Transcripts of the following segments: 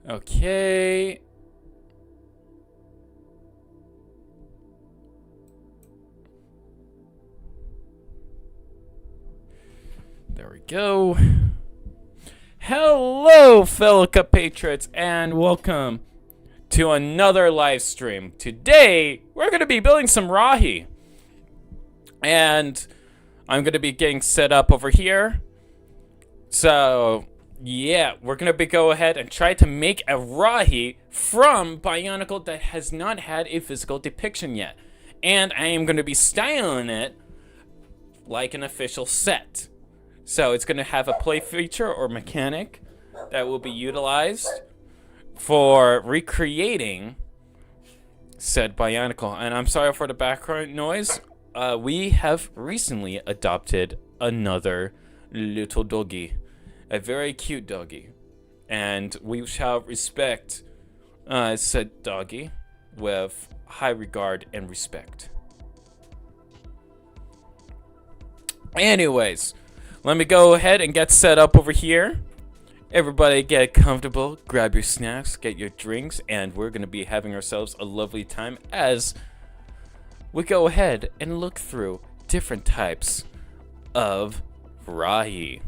Okay. There we go. Hello, fellow compatriots, and welcome to another live stream. Today, we're going to be building some Rahi. And I'm going to be getting set up over here. So, yeah, we're going to go ahead and try to make a Rahi from Bionicle that has not had a physical depiction yet. And I am going to be styling it like an official set. So it's going to have a play feature or mechanic that will be utilized for recreating said Bionicle. And I'm sorry for the background noise. We have recently adopted another little doggy. A very cute doggy. And we shall respect said doggy with high regard and respect. Anyways, let me go ahead and get set up over here. Everybody get comfortable, grab your snacks, get your drinks, and we're going to be having ourselves a lovely time as we go ahead and look through different types of Rahi.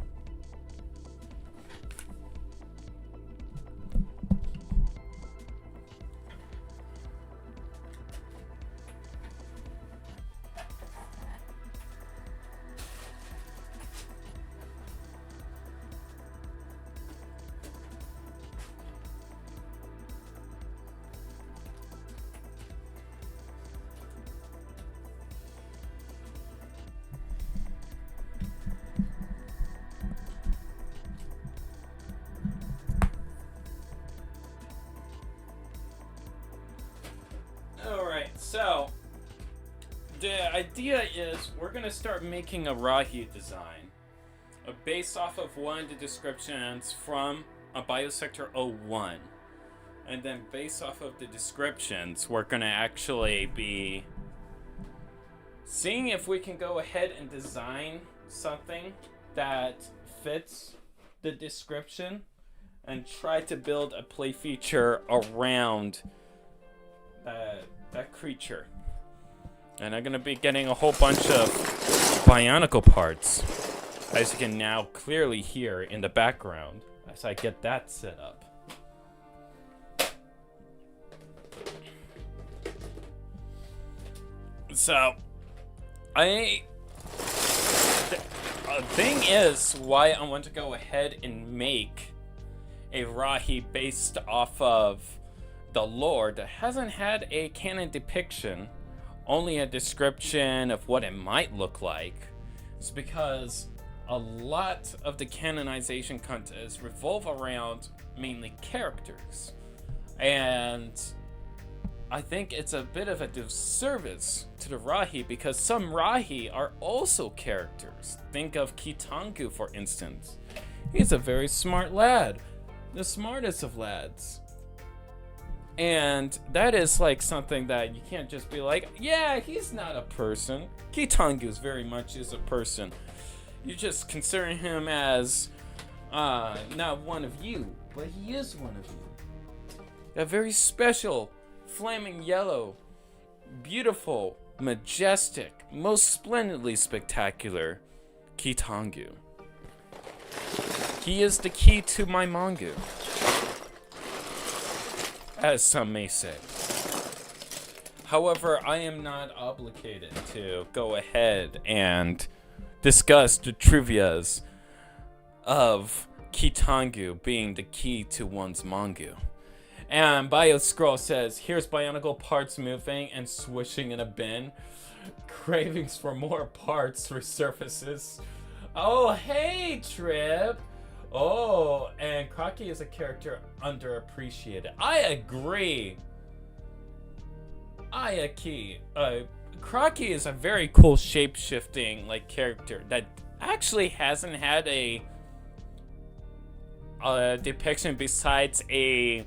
So, the idea is we're going to start making a Rahi design based off of one of the descriptions from a Biosector 01. And then based off of the descriptions, we're going to actually be seeing if we can go ahead and design something that fits the description and try to build a play feature around that creature. And I'm gonna be getting a whole bunch of Bionicle parts, as you can now clearly hear in the background as I get that set up. So, the thing is why I want to go ahead and make a Rahi based off of the lore that hasn't had a canon depiction, only a description of what it might look like. It's because a lot of the canonization contests revolve around mainly characters. And I think it's a bit of a disservice to the Rahi because some Rahi are also characters. Think of Kitangu, for instance. He's a very smart lad. The smartest of lads. And that is like something that you can't just be like, yeah, he's not a person. Kitangu is very much is a person. You just consider him as not one of you, but he is one of you. A very special, flaming yellow, beautiful, majestic, most splendidly spectacular Kitangu. He is the key to my mangu, as some may say. However, I am not obligated to go ahead and discuss the trivias of Kitangu being the key to one's mangu. And BioScroll says, here's Bionicle parts moving and swishing in a bin. Cravings for more parts resurfaces. Oh, hey, Trip! Oh, and Crocky is a character underappreciated. I agree. Crocky is a very cool shape-shifting character that actually hasn't had a depiction besides a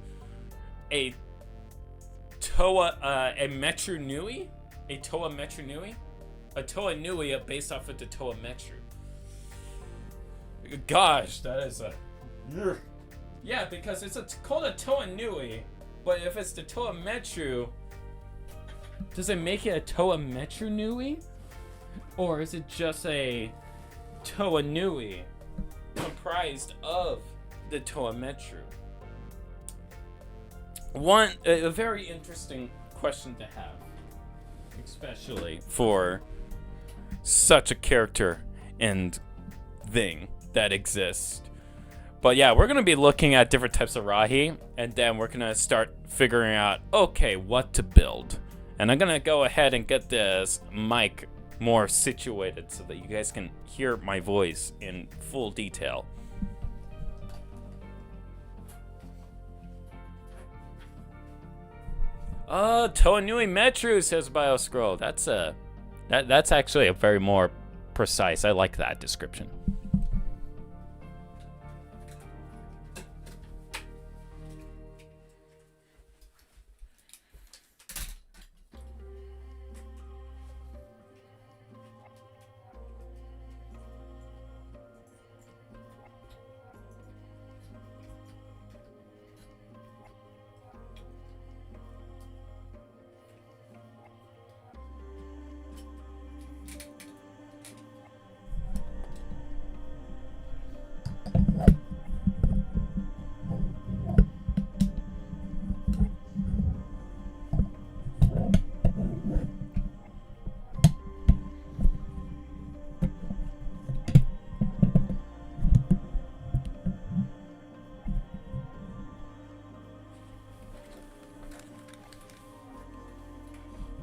Metru Nui, a Toa Metru Nui, a Toa Nui based off of the Toa Metru. Gosh, that is a Yeah, because it's called a Toa Nui, but if it's the Toa Metru, does it make it a Toa Metru Nui? Or is it just a Toa Nui comprised of the Toa Metru? A very interesting question to have, especially for such a character and thing that exists. But yeah, we're going to be looking at different types of Rahi, and then we're going to start figuring out, okay, what to build. And I'm going to go ahead and get this mic more situated so that you guys can hear my voice in full detail. Toa Nui Metru, says BioScroll. That's actually a very more precise. I like that description.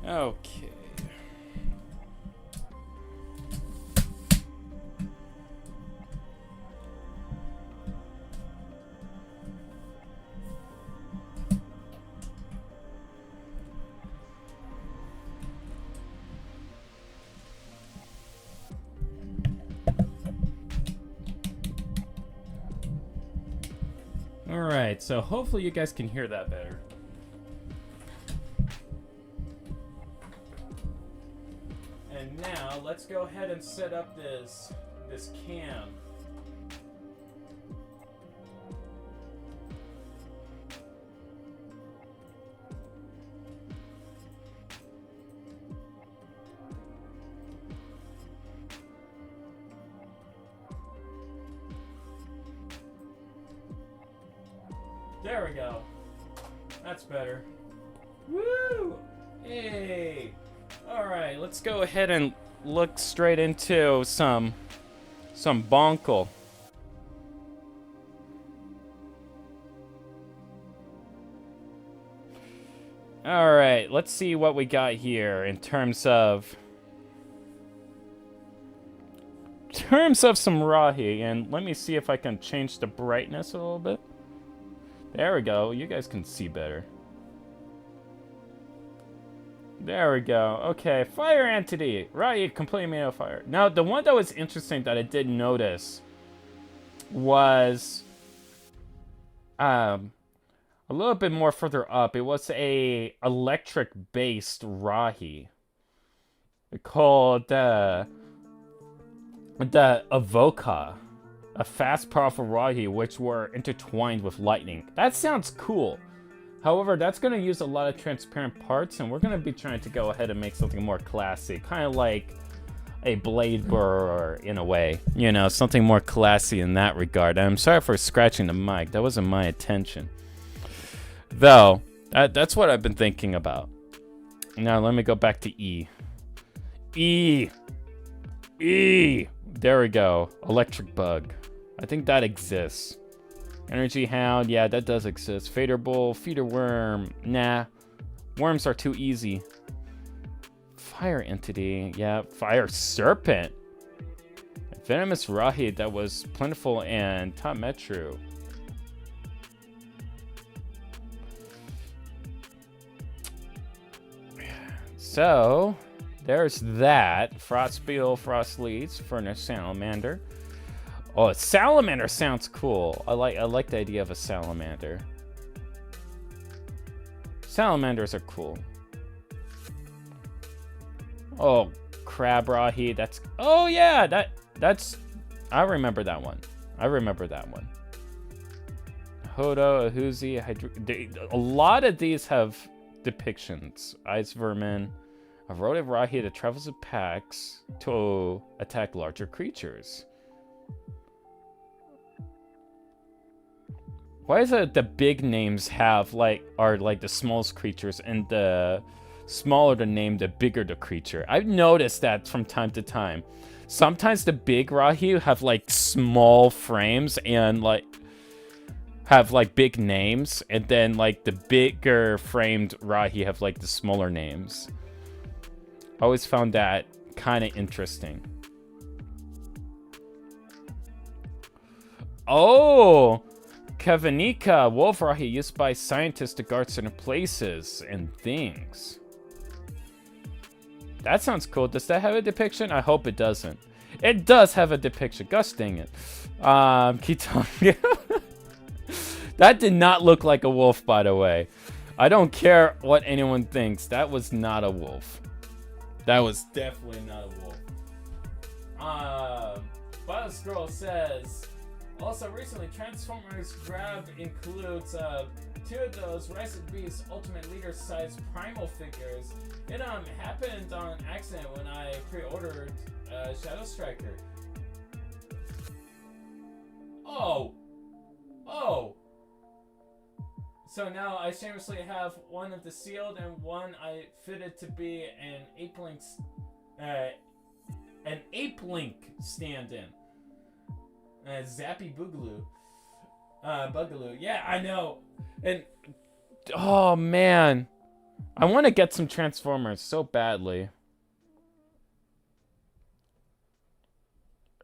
Okay. All right, so hopefully you guys can hear that better. And now let's go ahead and set up this cam. There we go. That's better. Woo! Hey! Alright, let's go ahead and look straight into some Bonkle. Alright, let's see what we got here in terms of some Rahi, and let me see if I can change the brightness a little bit. There we go. You guys can see better. There we go. Okay, Fire Entity. Right, completely made of fire. Now, the one that was interesting that I did notice was a little bit more further up. It was a electric-based Rahi called the Avoka. A fast, powerful Rahi which were intertwined with lightning. That sounds cool. However, that's going to use a lot of transparent parts, and we're going to be trying to go ahead and make something more classy. Kind of like a blade burr in a way. You know, something more classy in that regard. And I'm sorry for scratching the mic. That wasn't my intention. Though, that's what I've been thinking about. Now, let me go back to E. E! There we go. Electric Bug. I think that exists. Energy Hound, yeah, that does exist. Fader Bull, Feeder Worm, nah. Worms are too easy. Fire Entity, yeah. Fire Serpent. Venomous Rahi that was plentiful and Top Metru. So, there's that. Frost Beetle, Frost Leads, Furnace Salamander. Oh, a salamander sounds cool. I like the idea of a salamander. Salamanders are cool. Oh, Crab Rahi, that's... Oh, yeah, that's... I remember that one. Hodo, Ahuzi, a lot of these have depictions. Ice vermin, a rodent Rahi that travels in packs to attack larger creatures. Why is it the big names are like the smallest creatures, and the smaller the name, the bigger the creature? I've noticed that from time to time. Sometimes the big Rahi have like small frames and like have like big names, and then like the bigger framed Rahi have like the smaller names. I always found that kind of interesting. Oh, Kavinika, wolf Rahi used by scientists to guard certain places and things. That sounds cool. Does that have a depiction? I hope it doesn't. It does have a depiction. Gosh dang it. Keep talking. That did not look like a wolf, by the way. I don't care what anyone thinks. That was not a wolf. That was definitely not a wolf. BioScroll says, also recently, Transformers Grab includes 2 of those Rise of Beasts Ultimate Leader size primal figures. It happened on accident when I pre-ordered Shadow Striker. Oh! So now I shamelessly have one of the sealed and one I fitted to be an ape link stand-in. Zappy Boogaloo. Yeah, I know. And oh man, I want to get some Transformers so badly.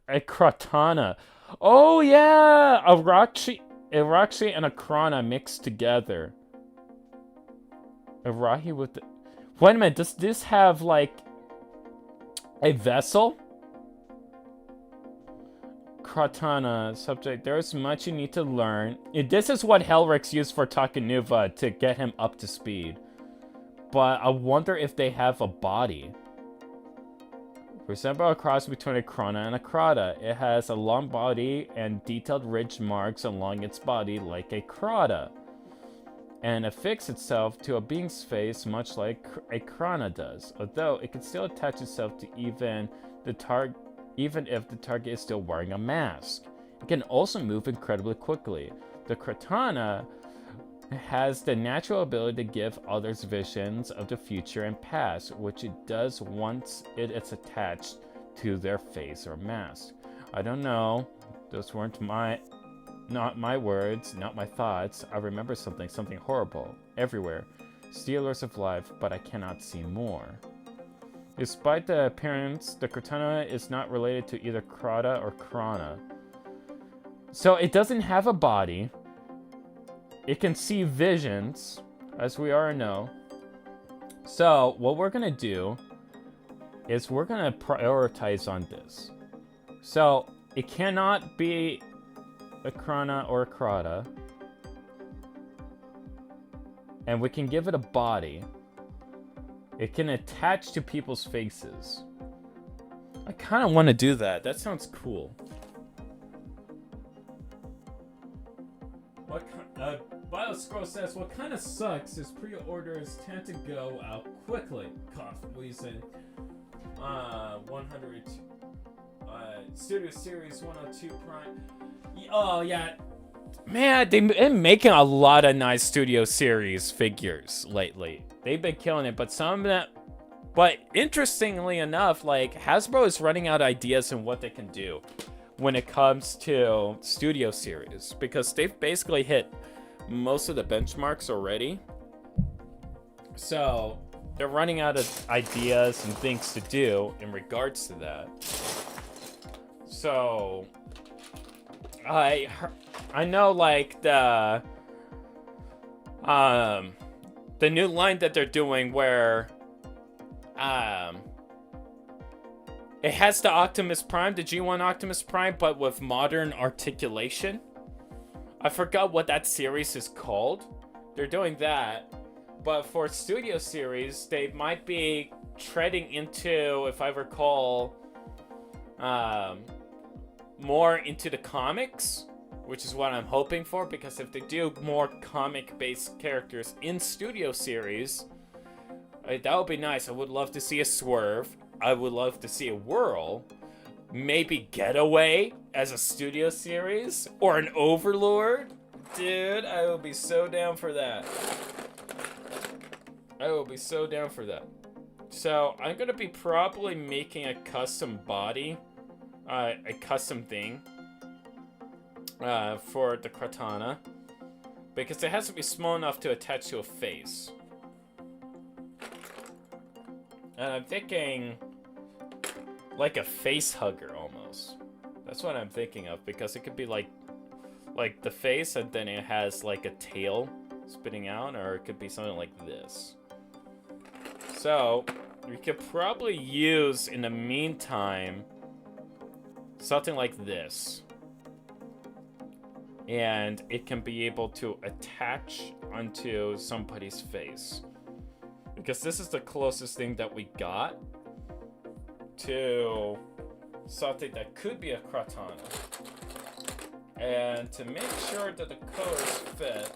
A Krotana. Oh yeah, a Rakshi and a Krana mixed together. A Rahi with the... Wait a minute, does this have like a vessel? Krotana, subject, there's much you need to learn. This is what Helrix used for Takanuva to get him up to speed. But I wonder if they have a body. Resemble a cross between a Krana and a Krata. It has a long body and detailed ridge marks along its body like a Krata. And affix itself to a being's face much like a Krana does. Although it can still attach itself to even if the target is still wearing a mask. It can also move incredibly quickly. The Krotana has the natural ability to give others visions of the future and past, which it does once it is attached to their face or mask. I don't know. Those weren't not my words, not my thoughts. I remember something horrible, everywhere. Stealers of life, but I cannot see more. Despite the appearance, the Krotana is not related to either Krata or Krana. So it doesn't have a body. It can see visions, as we already know. So what we're gonna do is we're gonna prioritize on this. So it cannot be a Krana or a Krata. And we can give it a body. It can attach to people's faces. I kind of want to do that. That sounds cool. BioScroll says, what kind of sucks is pre-orders tend to go out quickly. Cough, what do you say? 100, Studio Series 102 Prime. Oh, yeah. Man, they've been making a lot of nice Studio Series figures lately. They've been killing it, but some of that... But interestingly enough, like, Hasbro is running out of ideas on what they can do when it comes to Studio Series, because they've basically hit most of the benchmarks already. So they're running out of ideas and things to do in regards to that. So I know, like, the new line that they're doing where it has the Optimus Prime, the G1 Optimus Prime, but with modern articulation. I forgot what that series is called. They're doing that. But for Studio Series, they might be treading into, if I recall, more into the comics which is what I'm hoping for, because if they do more comic-based characters in Studio Series, that would be nice. I would love to see a Swerve. I would love to see a Whirl. Maybe Getaway as a Studio Series, or an Overlord. Dude, I will be so down for that. I will be so down for that. So, I'm going to be probably making a custom body, a custom thing, for the Katana, because it has to be small enough to attach to a face. And I'm thinking like a face hugger almost. That's what I'm thinking of, because it could be like the face, and then it has like a tail spitting out, or it could be something like this. So we could probably use, in the meantime, something like this. And it can be able to attach onto somebody's face. Because this is the closest thing that we got to something that could be a Katana. And to make sure that the colors fit,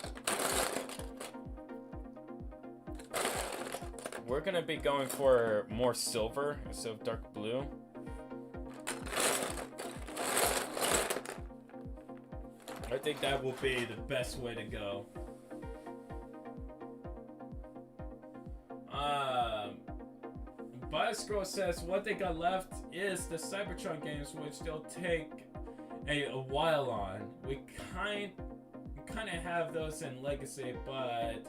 we're gonna be going for more silver instead of dark blue. I think that will be the best way to go. Bioscroll says what they got left is the Cybertron games, which they'll take a while on. We kind of have those in Legacy, but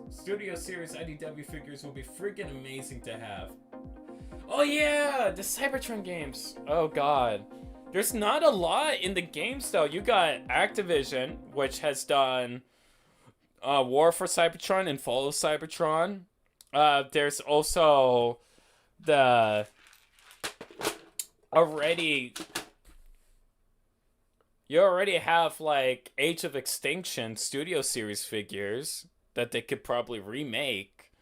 Studio Series IDW figures will be freaking amazing to have. Oh yeah, the Cybertron games. Oh god. There's not a lot in the games though. You got Activision, which has done War for Cybertron and Fall of Cybertron. There's also the you already have like Age of Extinction Studio Series figures that they could probably remake.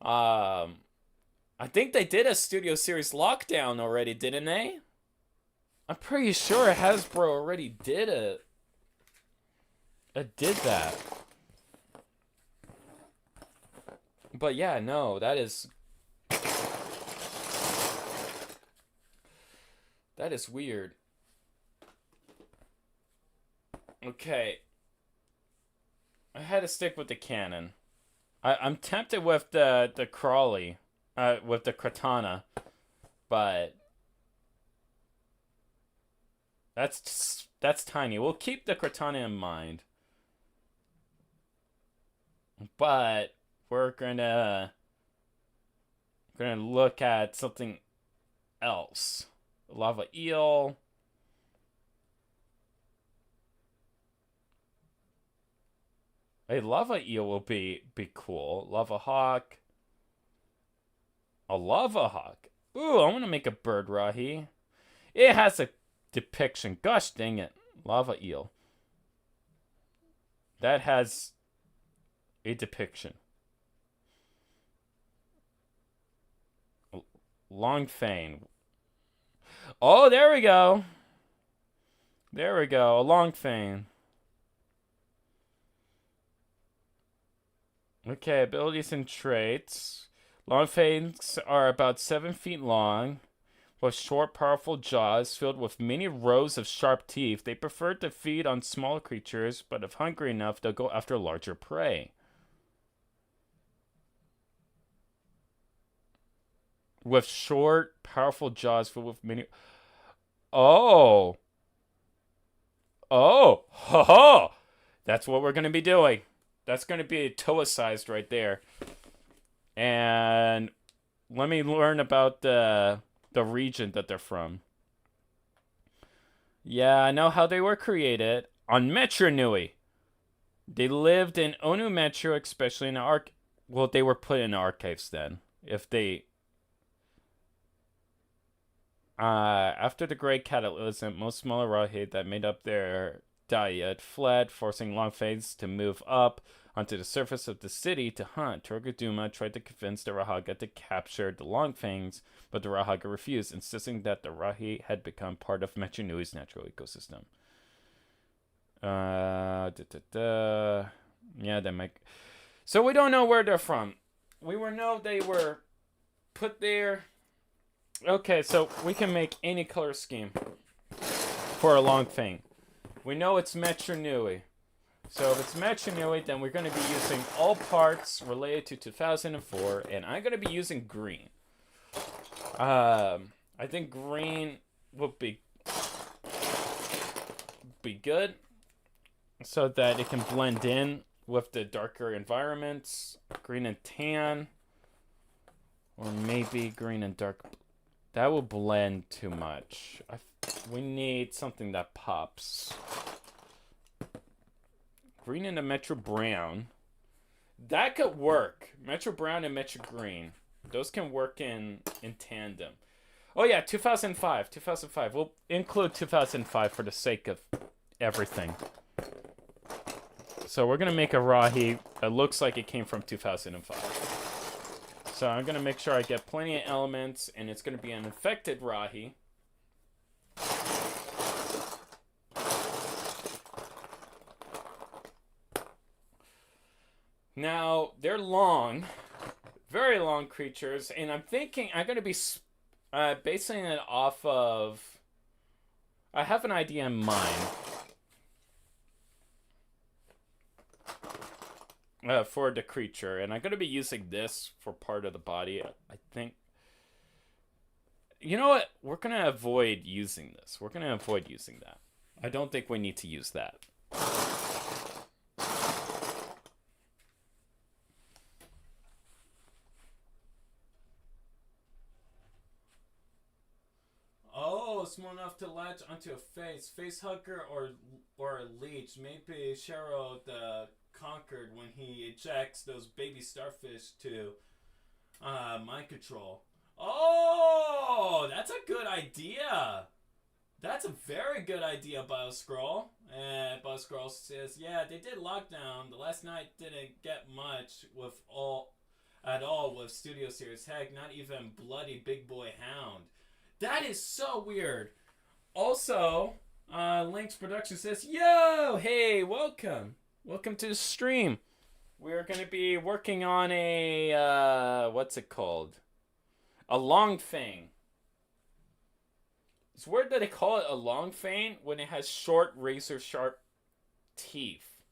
I think they did a Studio Series Lockdown already, didn't they? I'm pretty sure Hasbro already did it. It did that. But yeah, no, that is weird. Okay. I had to stick with the canon. I'm tempted with the Crawley, with the Katana, but that's tiny. We'll keep the Katana in mind, but we're gonna look at something else. Lava eel. A lava eel will be cool. Lava hawk. A lava hawk. Ooh, I want to make a bird, Rahi. It has a depiction. Gosh dang it. Lava eel. That has a depiction. Long fane. Oh, there we go. There we go. A long fane. Okay, abilities and traits. Long fanes are about 7 feet long, with short, powerful jaws filled with many rows of sharp teeth. They prefer to feed on small creatures, but if hungry enough, they'll go after larger prey. With short, powerful jaws filled with many... Oh! Oh! Ho ho! That's what we're going to be doing. That's going to be Toa-sized right there. And let me learn about the region that they're from. Yeah, I know how they were created. On Metro Nui. They lived in Onu Metro, especially in the well, they were put in archives then. If they... after the Great Cataclysm, most smaller Rahi that made up their diet fled, forcing Longfangs to move up onto the surface of the city to hunt. Torgaduma tried to convince the Rahaga to capture the Longfangs, but the Rahaga refused, insisting that the Rahi had become part of Metro Nui's natural ecosystem. Da, da, da. Yeah, they might. So we don't know where they're from. We know they were put there. Okay, so we can make any color scheme for a long thing. We know it's Metro Nui. So if it's Metro Nui, then we're going to be using all parts related to 2004, and I'm going to be using green. I think green would be good, so that it can blend in with the darker environments. Green and tan, or maybe green and dark. That will blend too much. We need something that pops. Green and a Metro Brown. That could work. Metro Brown and Metro Green. Those can work in tandem. Oh yeah, 2005. 2005. We'll include 2005 for the sake of everything. So we're going to make a Rahi that looks like it came from 2005. So I'm going to make sure I get plenty of elements, and it's going to be an infected Rahi. Now, they're long, very long creatures, and I'm thinking I'm going to be basing it off of... I have an idea in mind. For the creature, and I'm going to be using this for part of the body, I think. You know what? We're going to avoid using this. We're going to avoid using that. I don't think we need to use that. Oh, small enough to latch onto a face. Face hugger or a leech. Maybe Cheryl the Conquered when he ejects those baby starfish to mind control. Oh, that's a good idea. That's a very good idea, BioScroll. And BioScroll says, yeah, they did lockdown. The last night didn't get much at all with Studio Series. Heck, not even Bloody Big Boy Hound. That is so weird. Also, Link's Production says, yo, hey, welcome. Welcome to the stream. We're going to be working on a, what's it called? A long fang. It's weird that they call it a long fang when it has short, razor sharp teeth.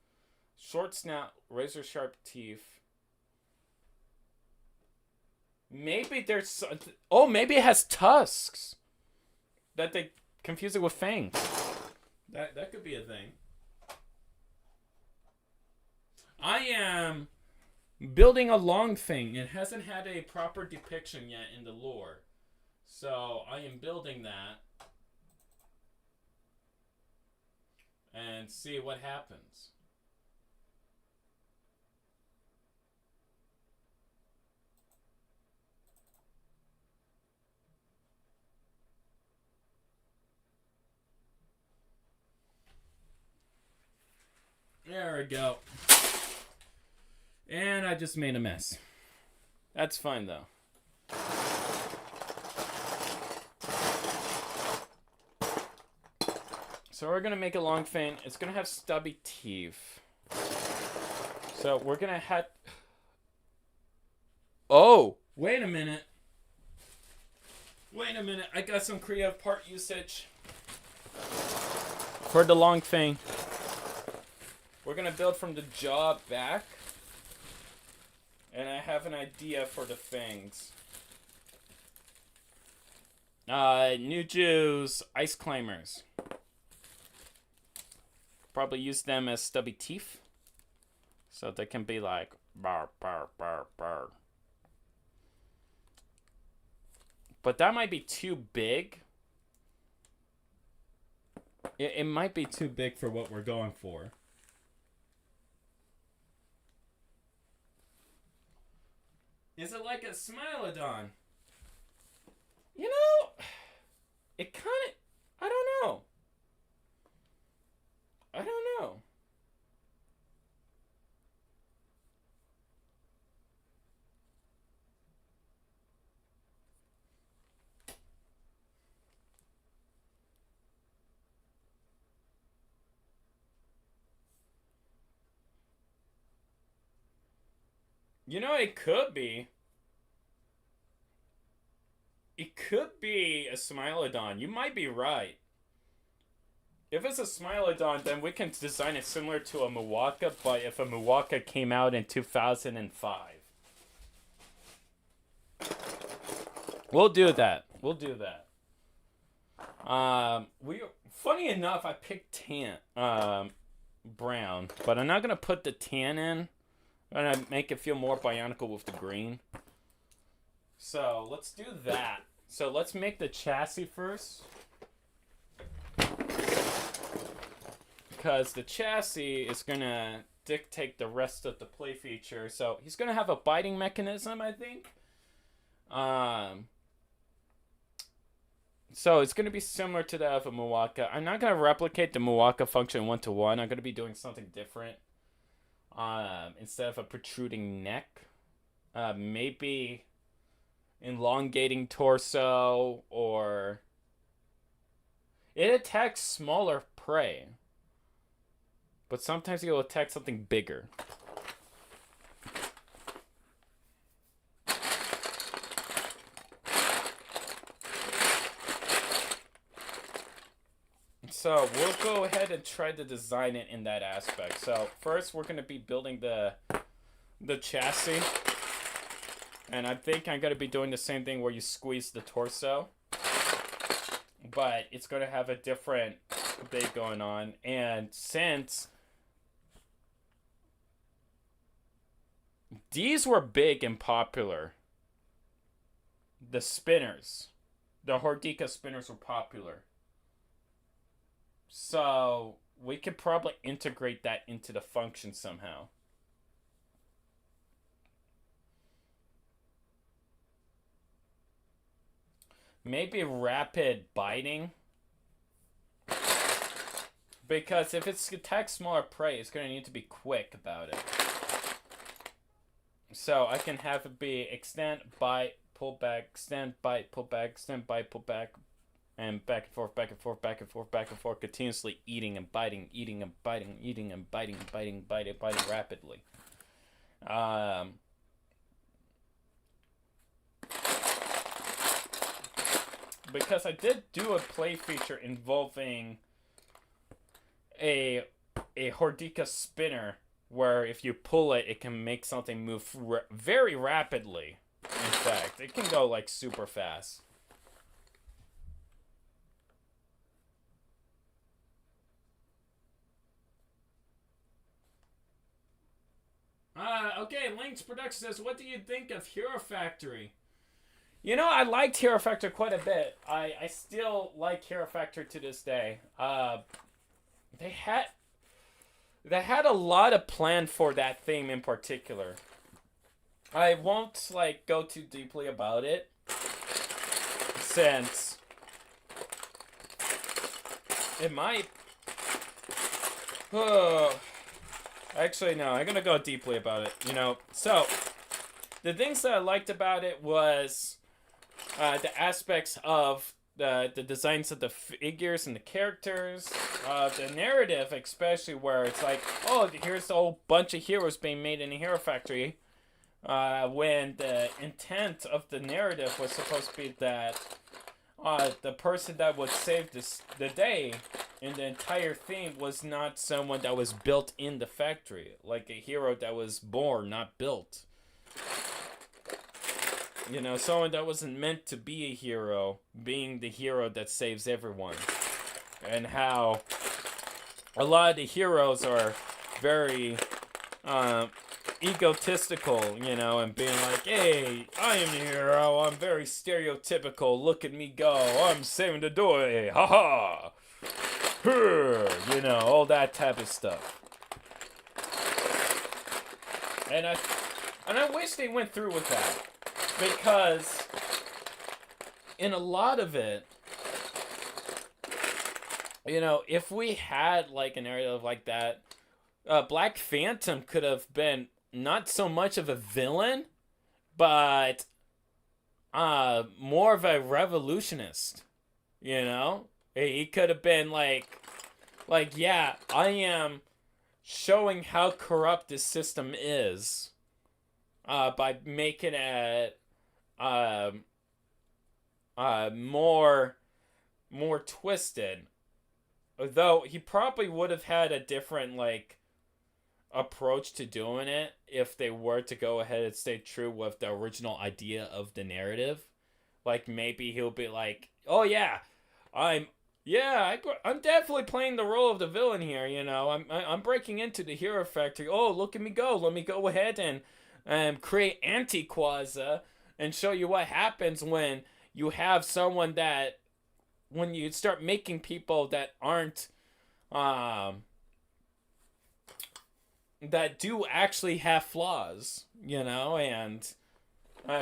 Short snout, razor sharp teeth. Maybe there's... Oh, maybe it has tusks. That they confuse it with fangs. That could be a thing. I am building a long thing. It hasn't had a proper depiction yet in the lore. So I am building that. And see what happens. There we go. And I just made a mess. That's fine, though. So we're going to make a long fin. It's going to have stubby teeth. So we're going to have... Oh! Wait a minute. Wait a minute. I got some creative part usage. For the long thing. We're going to build from the jaw back. And I have an idea for the fangs. New Jews, ice climbers. Probably use them as stubby teeth. So they can be like, bar, bar, bar, bar. But that might be too big. It might be too big for what we're going for. Is it like a Smilodon? You know, it kind of... I don't know. I don't know. You know, it could be. It could be a Smilodon. You might be right. If it's a Smilodon, then we can design it similar to a Muwaka, but if a Muwaka came out in 2005. We'll do that. We'll do that. Funny enough, I picked tan, brown, but I'm not gonna put the tan in. I'm gonna make it feel more Bionicle with the green. So let's do that. So let's make the chassis first, because the chassis is gonna dictate the rest of the play feature. So he's gonna have a biting mechanism, I think. So it's going to be similar to that of a Muwaka. I'm not going to replicate the Muwaka function 1-to-1. I'm going to be doing something different. Instead of a protruding neck, maybe elongating torso, or it attacks smaller prey, but sometimes it will attack something bigger. So we'll go ahead and try to design it in that aspect. So first we're going to be building the chassis. And I think I'm going to be doing the same thing where you squeeze the torso. But it's going to have a different thing going on. And since these were big and popular, the spinners, the Hordika spinners were popular. So we could probably integrate that into the function somehow. Maybe rapid biting. Because if it's attack smaller prey, it's going to need to be quick about it. So I can have it be extend, bite, pull back, extend, bite, pull back, extend, bite, pull back. And back and forth, back and forth, back and forth, back and forth, continuously eating and biting, eating and biting, eating and biting, biting rapidly. Because I did do a play feature involving a Hordika spinner, where if you pull it, it can make something move very rapidly. In fact, it can go like super fast. Okay, Lynx Production says, what do you think of Hero Factory? You know, I liked Hero Factory quite a bit. I still like Hero Factory to this day. They had a lot of plan for that theme in particular. I won't, like, go too deeply about it, since it might... Actually, no, I'm gonna go deeply about it, you know. So, the things that I liked about it was the aspects of the designs of the figures and the characters, the narrative, especially, where it's like, oh, here's a whole bunch of heroes being made in a Hero Factory, when the intent of the narrative was supposed to be that the person that would save the day in the entire theme was not someone that was built in the factory, like a hero that was born, not built. You know, someone that wasn't meant to be a hero, being the hero that saves everyone. And how a lot of the heroes are very egotistical, you know, and being like, hey, I am the hero, I'm very stereotypical, look at me go, I'm saving the day, haha, you know, all that type of stuff. And I wish they went through with that, because in a lot of it, you know, if we had like an area like that, Black Phantom could have been not so much of a villain, but more of a revolutionist, you know? He could have been like, yeah, I am showing how corrupt this system is. by making it more twisted. Though he probably would have had a different like approach to doing it if they were to go ahead and stay true with the original idea of the narrative. Like maybe he'll be like, "Oh yeah, I'm I'm definitely playing the role of the villain here. You know, I'm breaking into the hero factory. Oh, look at me go! Let me go ahead and create anti-Quaza and show you what happens when you have someone that when you start making people that aren't that do actually have flaws, you know, and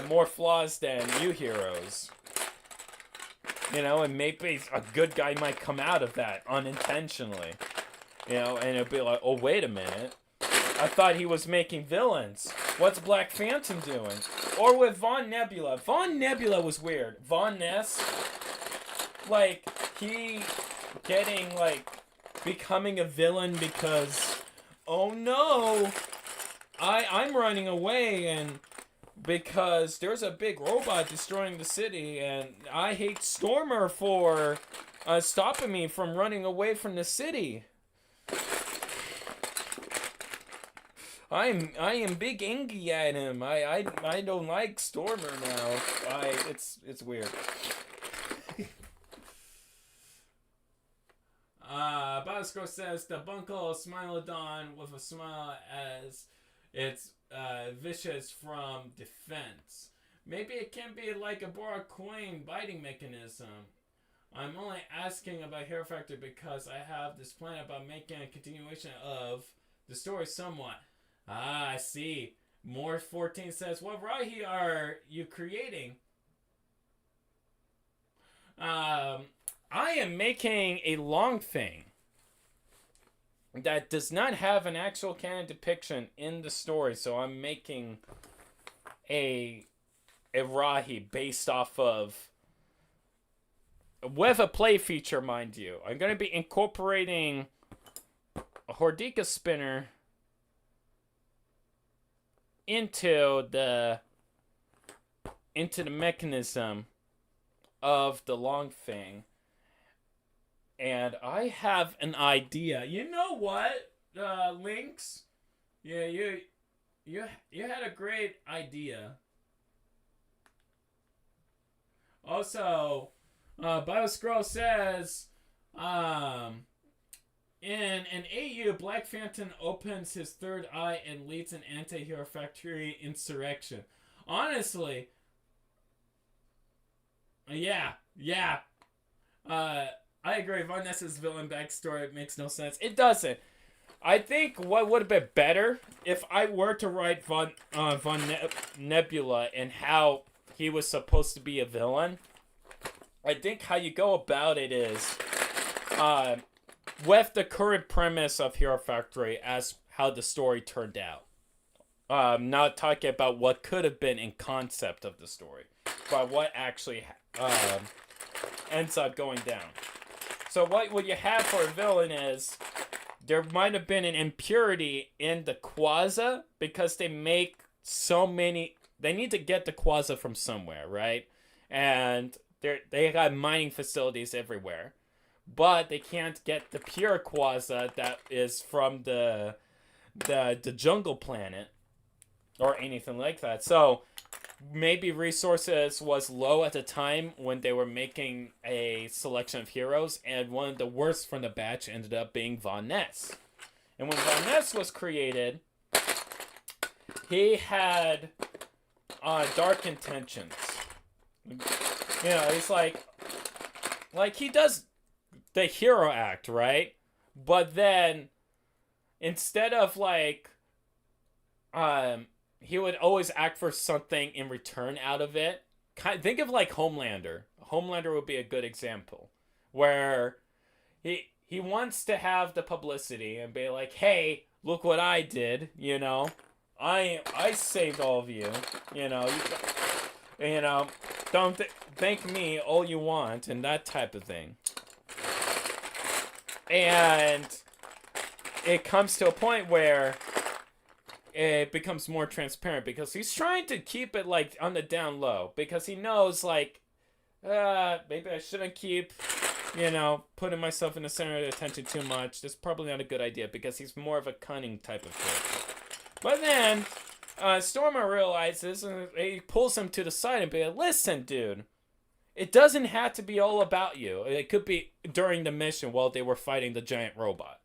more flaws than you heroes." You know, and maybe a good guy might come out of that unintentionally. You know, and it'll be like, oh, wait a minute. I thought he was making villains. What's Black Phantom doing? Or with Von Nebula. Von Nebula was weird. Von Ness, like, he getting, like, becoming a villain because, oh no, I'm running away and because there's a big robot destroying the city and I hate Stormer for stopping me from running away from the city. I am big angry at him. I don't like Stormer now. It's weird. Bosco says the Bunkle Smilodon with a smile as it's vicious from defense. Maybe it can be like a Boracoin biting mechanism. I'm only asking about Hero Factor because I have this plan about making a continuation of the story somewhat. Ah, I see. More 14 says, what Rahi are you creating? I am making a long thing that does not have an actual canon depiction in the story, so I'm making a Rahi based off of with a play feature, mind you. I'm going to be incorporating a Hordika spinner into the mechanism of the long thing. And I have an idea. You know what, Lynx? Yeah, you had a great idea. Also, BioScroll says, in an AU, Black Phantom opens his third eye and leads an anti-hero factory insurrection. Honestly, yeah. I agree. Von Ness's villain backstory makes no sense. It doesn't. I think what would have been better if I were to write Von Nebula and how he was supposed to be a villain. I think how you go about it is with the current premise of Hero Factory as how the story turned out. Not talking about what could have been in concept of the story, but what actually ends up going down. So what you have for a villain is there might have been an impurity in the Quaza because they make so many. They need to get the Quaza from somewhere, right? And they got mining facilities everywhere, but they can't get the pure Quaza that is from the jungle planet or anything like that. So maybe resources was low at the time when they were making a selection of heroes, and one of the worst from the batch ended up being Von Ness. And when Von Ness was created, he had dark intentions. You know, he's like he does the hero act, right? But then instead of he would always act for something in return out of it. Think of like Homelander. Homelander would be a good example. Where he wants to have the publicity and be like, hey, look what I did, you know. I saved all of you, you know. Don't thank me all you want and that type of thing. And it comes to a point where it becomes more transparent because he's trying to keep it like on the down low because he knows like maybe I shouldn't keep putting myself in the center of attention too much. That's probably not a good idea because he's more of a cunning type of character. But then Stormer realizes and he pulls him to the side and be like, listen, dude, it doesn't have to be all about you. It could be during the mission while they were fighting the giant robot.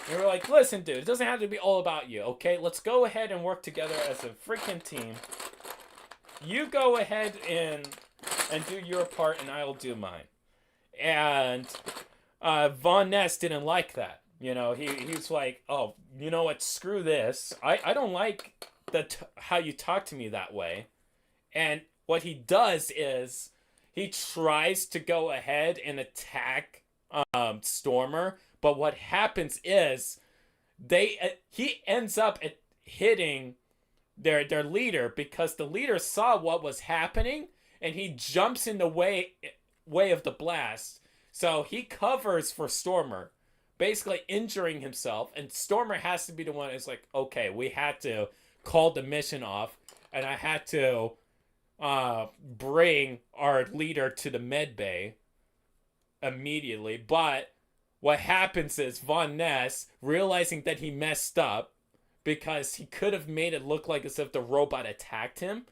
They were like, listen, dude, it doesn't have to be all about you, okay? Let's go ahead and work together as a freaking team. You go ahead and do your part, and I'll do mine. And Von Ness didn't like that. He's like, oh, you know what? Screw this. I don't like how you talk to me that way. And what he does is he tries to go ahead and attack Stormer. But what happens is he ends up hitting their leader because the leader saw what was happening and he jumps in the way of the blast. So he covers for Stormer, basically injuring himself, and Stormer has to be the one who's like, okay, we had to call the mission off and I had to bring our leader to the med bay immediately. But what happens is Von Ness, realizing that he messed up because he could have made it look like as if the robot attacked him,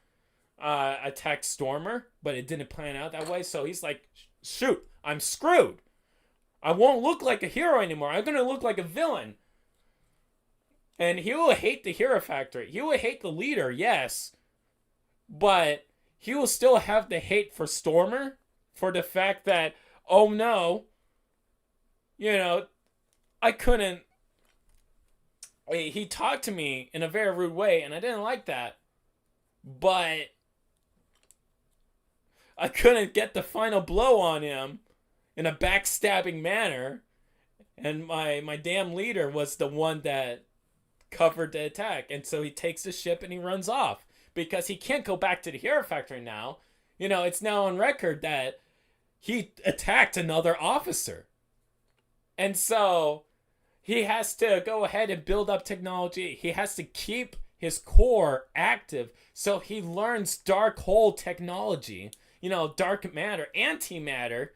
attacked Stormer, but it didn't plan out that way. So he's like, shoot, I'm screwed. I won't look like a hero anymore. I'm going to look like a villain. And he will hate the Hero Factory. He will hate the leader, yes. But he will still have the hate for Stormer for the fact that, oh no, I couldn't. He talked to me in a very rude way, and I didn't like that. But I couldn't get the final blow on him in a backstabbing manner. And my damn leader was the one that covered the attack. And so he takes the ship and he runs off. Because he can't go back to the Hero Factory now. It's now on record that he attacked another officer. And so he has to go ahead and build up technology. He has to keep his core active so he learns dark hole technology, dark matter, antimatter,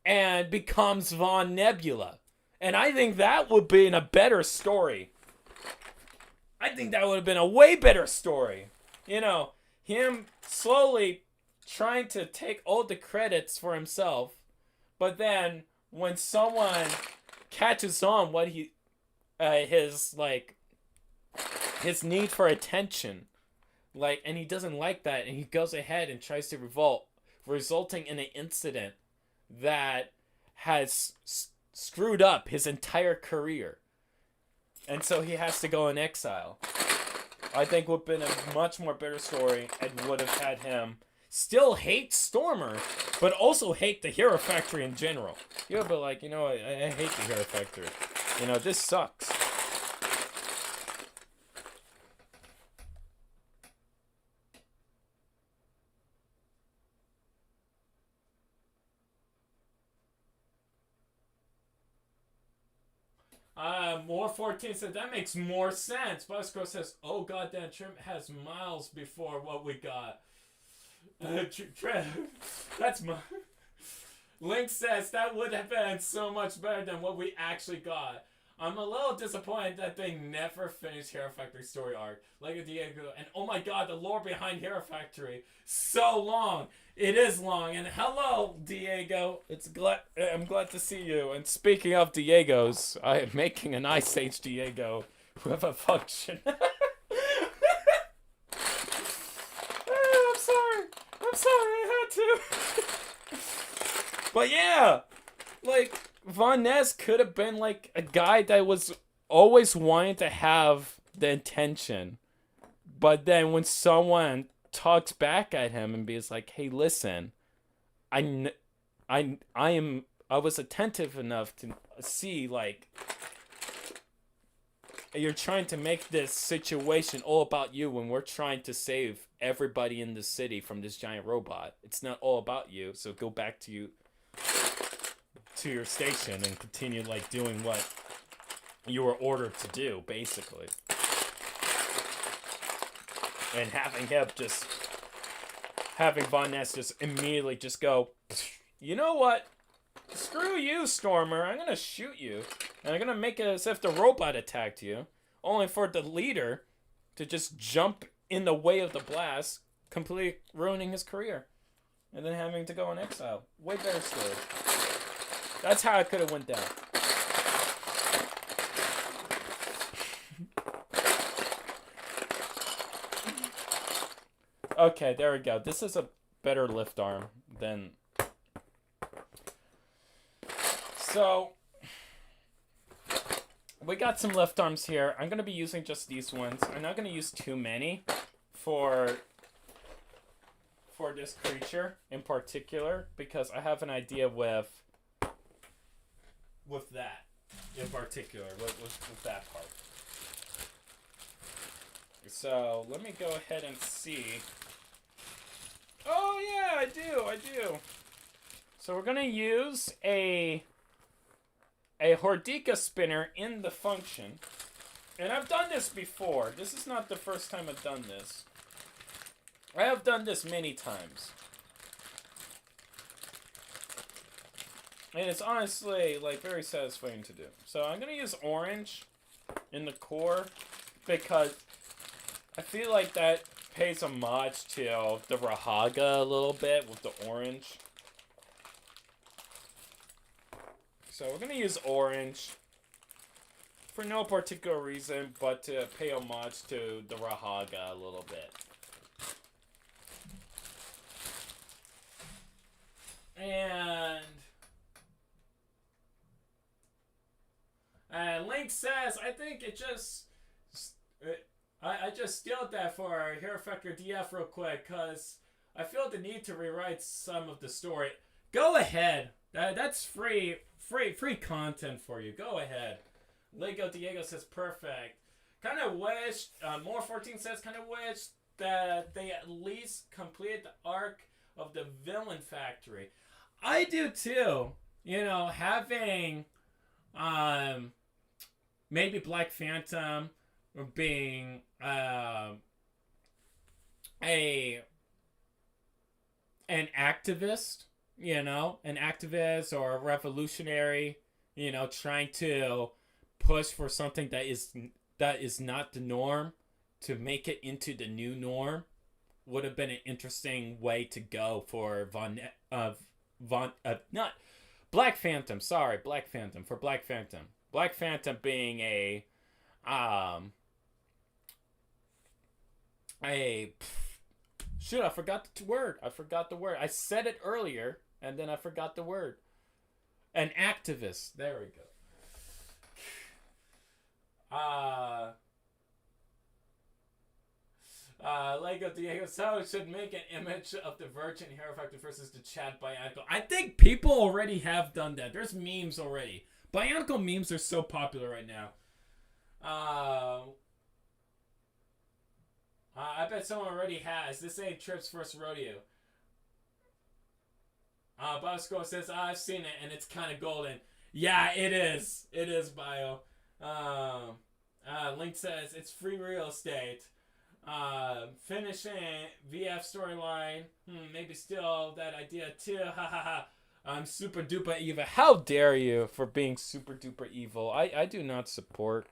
and becomes Von Nebula. And I think that would be a better story. I think that would have been a way better story. Him slowly trying to take all the credits for himself, but then when someone catches on what his need for attention, and he doesn't like that, and he goes ahead and tries to revolt, resulting in an incident that has screwed up his entire career, and so he has to go in exile. I think would have been a much more better story and would have had him still hate Stormer, but also hate the Hero Factory in general. You would be like, I hate the Hero Factory. This sucks. More 14 said, that makes more sense. Busco says, oh goddamn, Trim has miles before what we got. That's my... Link says, that would have been so much better than what we actually got. I'm a little disappointed that they never finished Hero Factory story arc. Like a Diego. And oh my god, the lore behind Hero Factory. So long. It is long. And hello, Diego. I'm glad to see you. And speaking of Diegos, I am making an Ice Age Diego with a function. I'm sorry, I had to. But yeah, Von Ness could have been a guy that was always wanting to have the intention, but then when someone talks back at him and be like, "Hey, listen, I was attentive enough to see you're trying to make this situation all about you when we're trying to save everybody in the city from this giant robot. It's not all about you, so go back to your station and continue doing what you were ordered to do, basically." And having Von Ness just immediately just go, you know what? Screw you, Stormer. I'm gonna shoot you. And I'm gonna make it as if the robot attacked you. Only for the leader to just jump in the way of the blast, completely ruining his career. And then having to go in exile. Way better story. That's how it could have went down. Okay, there we go. This is a better lift arm than... So, we got some lift arms here. I'm going to be using just these ones. I'm not going to use too many for this creature in particular, because I have an idea with that in particular, with that part. So, let me go ahead and see. Oh, yeah, I do. So, we're going to use a Hordika spinner in the function. And I've done this before. This is not the first time I've done this. I have done this many times. And it's honestly, like, very satisfying to do. So I'm going to use orange in the core because I feel like that pays homage to the Rahaga a little bit with the orange. So we're going to use orange for no particular reason, but to pay homage to the Rahaga a little bit. And Link says, I think it just... I just stealed that for Hero Factor DF real quick, because I feel the need to rewrite some of the story. Go ahead. That's free content for you. Go ahead. Lego Diego says, perfect. Kind of wish, More 14 says, kind of wish that they at least completed the arc of the Villain Factory. I do too. You know, having maybe Black Phantom being an activist, you know, an activist or a revolutionary, you know, trying to push for something that is not the norm to make it into the new norm would have been an interesting way to go for Black Phantom. Sorry, Black Phantom. For Black Phantom. Black Phantom being a shoot, I forgot the word. I said it earlier, and then I forgot the word. An activist. There we go. Lego Diego, so should make an image of the Virgin Hero Factor versus the Chad Bionicle. I think people already have done that. There's memes already. Bionicle memes are so popular right now. I bet someone already has. This ain't Trip's first rodeo. Bosco says, I've seen it and it's kind of golden. Yeah, it is. It is, Bio. Link says, it's free real estate. Finishing VF storyline. Maybe still that idea too. Ha ha ha. I'm super duper evil. How dare you for being super duper evil? I do not support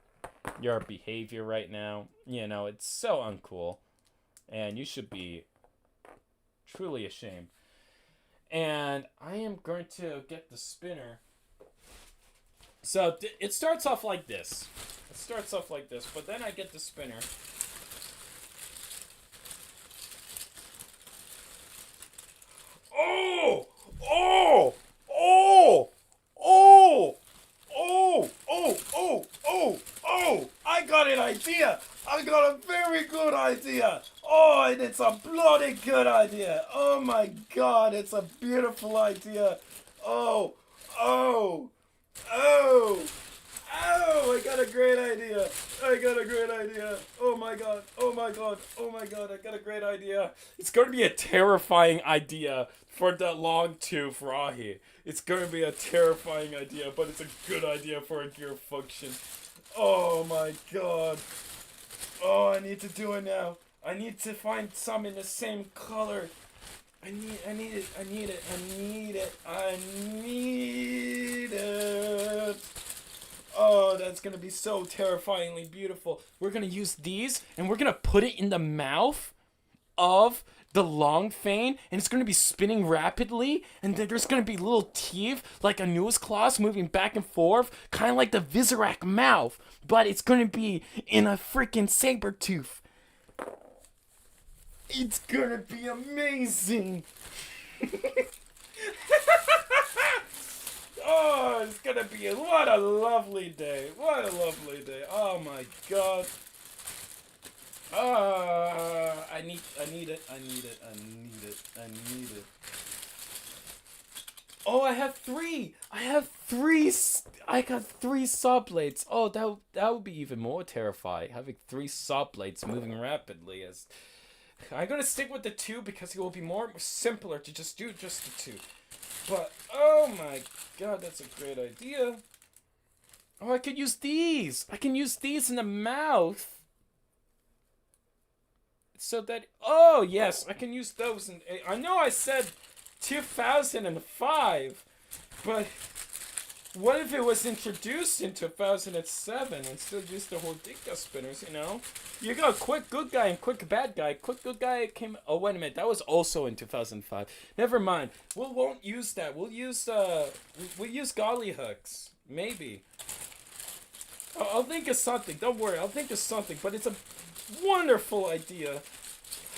your behavior right now. You know, it's so uncool. And you should be truly ashamed. And I am going to get the spinner. So it starts off like this. But then I get the spinner. Oh! Oh! Oh! Oh! Oh! Oh! Oh! Oh! Oh! I got an idea! I got a very good idea! Oh, and it's a bloody good idea! Oh my god, it's a beautiful idea! Oh! Oh! Oh! Oh! I got a great idea! Oh my god! Oh my god! Oh my god! I got a great idea! It's going to be a terrifying idea for the long tooth Rahi. It's going to be a terrifying idea, but it's a good idea for a gear function. Oh my god! Oh, I need to do it now. I need to find some in the same color. I need it. Oh, that's gonna be so terrifyingly beautiful. We're gonna use these, and we're gonna put it in the mouth of the long fane, and it's gonna be spinning rapidly, and then there's gonna be little teeth like a nose claws moving back and forth, kind of like the Vizirac mouth, but it's gonna be in a freaking saber tooth. It's gonna be amazing. Oh, it's gonna be what a lovely day. What a lovely day. Oh my god. I need it. Oh, I got three saw blades. Oh, that would be even more terrifying. Having 3 saw blades moving rapidly. As I'm gonna stick with the 2 because it will be more simpler to just do just the 2. But oh my god, that's a great idea. Oh, I could use these. I can use these in the mouth. So that, oh yes, I can use those. I know I said 2005, but what if it was introduced in 2007 and still used the whole Dinka spinners, you know? You got Quick Good Guy and Quick Bad Guy. Quick Good Guy came, oh wait a minute, that was also in 2005. Never mind, we won't use that. We'll use golly hooks, maybe. I'll think of something, don't worry, I'll think of something, but it's a wonderful idea.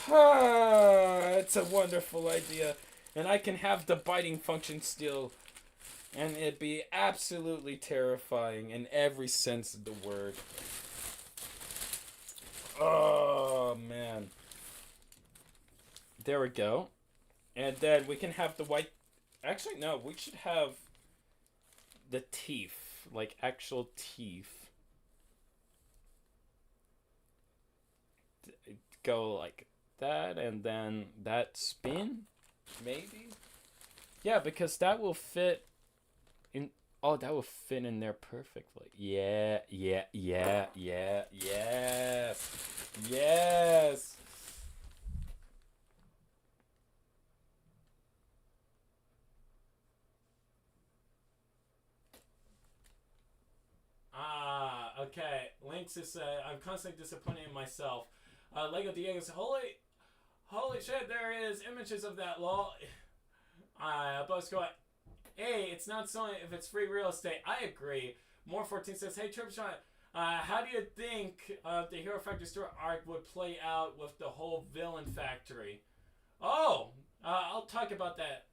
It's a wonderful idea. And I can have the biting function still. And it'd be absolutely terrifying in every sense of the word. Oh, man. There we go. And then we can have the white... Actually, no, we should have the teeth. Like, actual teeth. Go like that, and then that spin, maybe? Yeah, because that will fit in... Oh, that will fit in there perfectly. Yes. Okay. Lynx is, I'm constantly disappointed in myself. Lego Diego's, holy shit, there is images of that, lol. Both going, hey, it's not selling if it's free real estate. I agree. More 14 says, hey, Tripshot, how do you think the Hero Factory store arc would play out with the whole villain factory? Oh, I'll talk about that.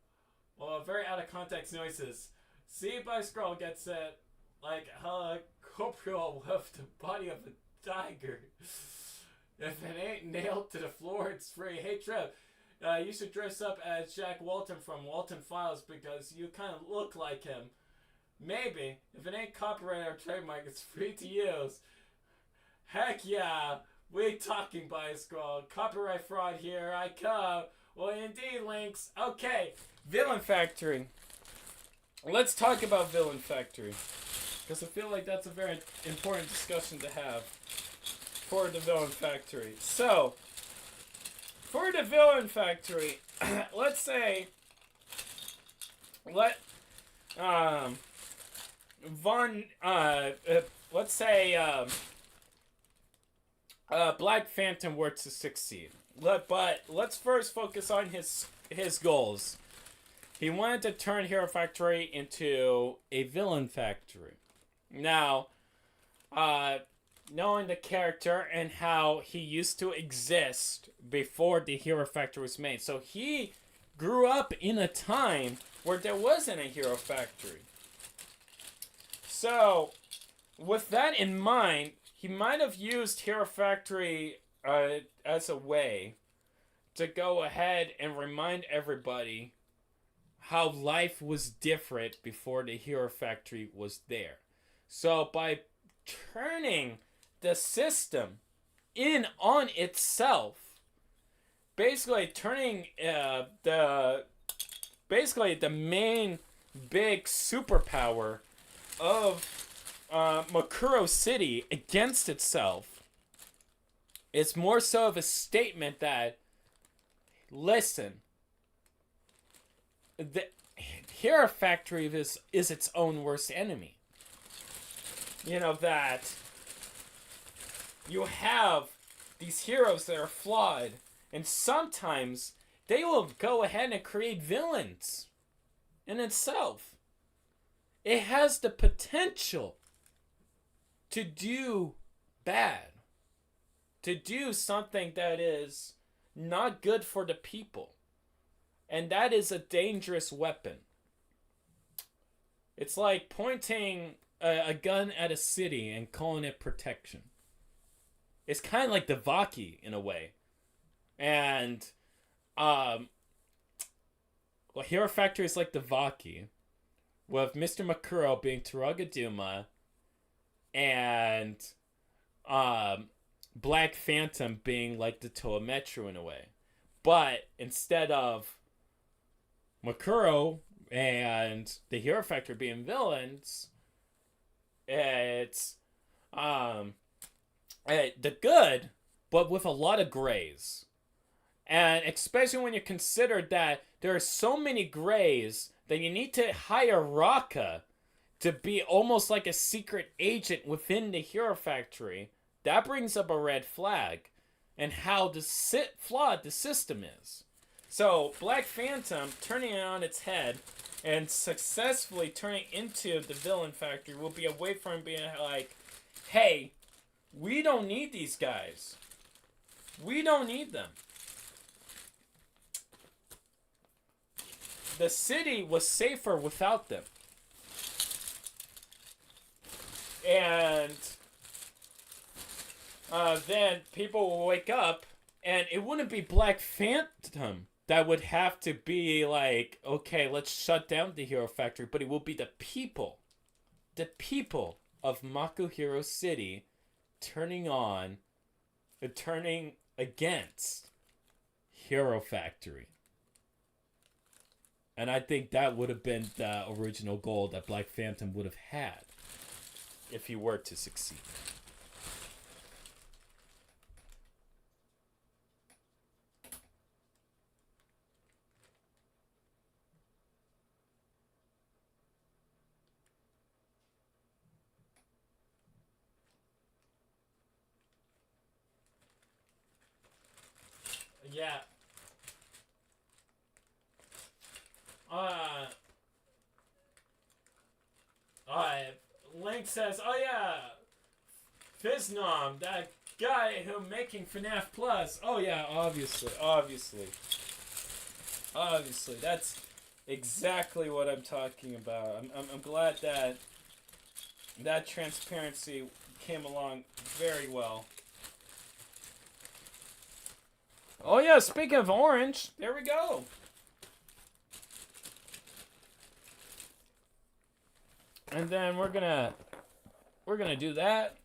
Well, very out of context noises. See by Scroll gets it like corporeal with the body of a tiger. If it ain't nailed to the floor, it's free. Hey, Trev, you should dress up as Jack Walton from Walton Files because you kind of look like him. Maybe. If it ain't copyright or trademark, it's free to use. Heck yeah. We talking by a scroll. Copyright fraud here. I come. Well, indeed, Lynx. Okay. Villain Factory. Let's talk about Villain Factory. Because I feel like that's a very important discussion to have. For the Villain Factory. So, for the Villain Factory, let's say, let's say, Black Phantom were to succeed. But let's first focus on his goals. He wanted to turn Hero Factory into a Villain Factory. Now, knowing the character and how he used to exist before the Hero Factory was made. So he grew up in a time where there wasn't a Hero Factory. So, with that in mind, he might have used Hero Factory as a way to go ahead and remind everybody how life was different before the Hero Factory was there. So, by turning the system in on itself, basically turning the main big superpower of Makuro City against itself, It's more so of a statement that, listen, the Hero Factory is its own worst enemy. You know, that you have these heroes that are flawed, and sometimes they will go ahead and create villains in itself. It has the potential to do bad, to do something that is not good for the people. And that is a dangerous weapon. It's like pointing a gun at a city and calling it protection. It's kind of like the Vaki in a way. And, Hero Factory is like the Vaki, with Mr. Makuro being Taragaduma, and Black Phantom being like the Toa Metro in a way. But instead of Makuro and the Hero Factory being villains, it's the good, but with a lot of grays. And especially when you consider that there are so many grays that you need to hire Raka to be almost like a secret agent within the Hero Factory, that brings up a red flag and how flawed the system is. So Black Phantom turning it on its head and successfully turning into the villain factory will be a way for him being like, hey, we don't need these guys. We don't need them. The city was safer without them. And then people will wake up, and it wouldn't be Black Phantom that would have to be like, okay, let's shut down the Hero Factory, but it will be the people of Makuhiro City turning against Hero Factory. And I think that would have been the original goal that Black Phantom would have had if he were to succeed. Yeah. Link says, oh yeah, Fiznom, that guy who making FNAF Plus. Oh yeah, obviously. That's exactly what I'm talking about. I'm glad that transparency came along very well. Oh yeah, speaking of orange, there we go. And then we're gonna do that.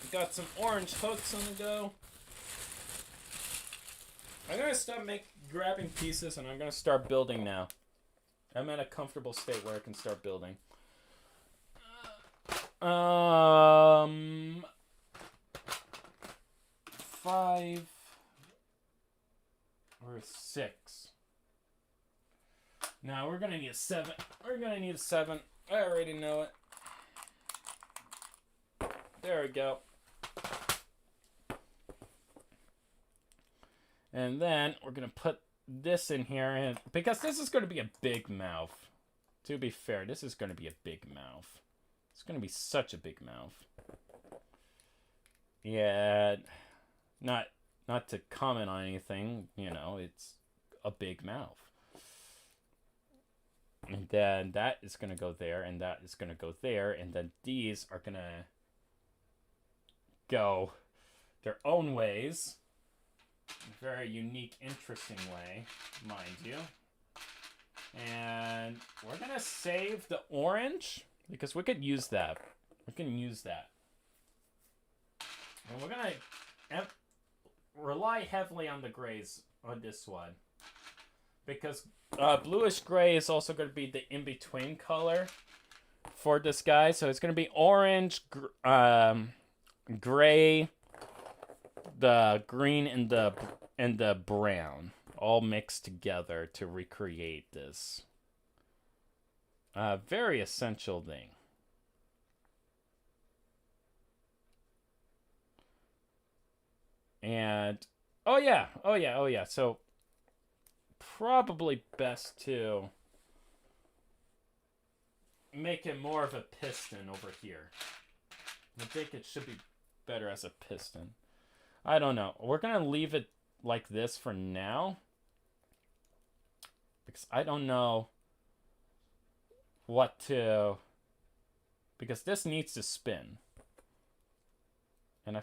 We got some orange hooks on the go. I'm gonna start grabbing pieces, and I'm gonna start building now. I'm at a comfortable state where I can start building. 5 or 6. Now we're gonna need a 7. I already know it. There we go. And then we're gonna put this in here, and because this is gonna be a big mouth. To be fair, this is gonna be a big mouth. It's gonna be such a big mouth. Yeah, not to comment on anything, it's a big mouth. And then that is going to go there, and that is going to go there, and then these are going to go their own ways. A very unique, interesting way, mind you. And we're going to save the orange, because we could use that. We can use that. And we're going to rely heavily on the grays on this one. Because bluish gray is also going to be the in-between color for this guy. So it's going to be orange, gray, the green, and the brown all mixed together to recreate this very essential thing. And oh yeah. So probably best to make it more of a piston over here. I think it should be better as a piston. I don't know. We're going to leave it like this for now, because I don't know what to... Because this needs to spin. And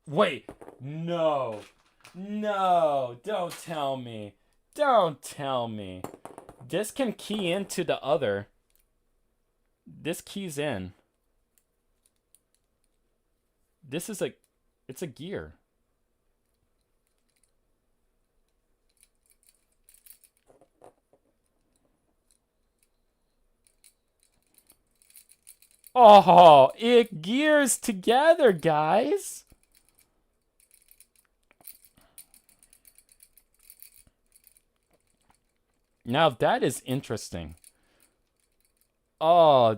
Wait! No! No! Don't tell me! Don't tell me! This can key into the other. This keys in. This is it's a gear. Oh, it gears together, guys. Now that is interesting. Oh.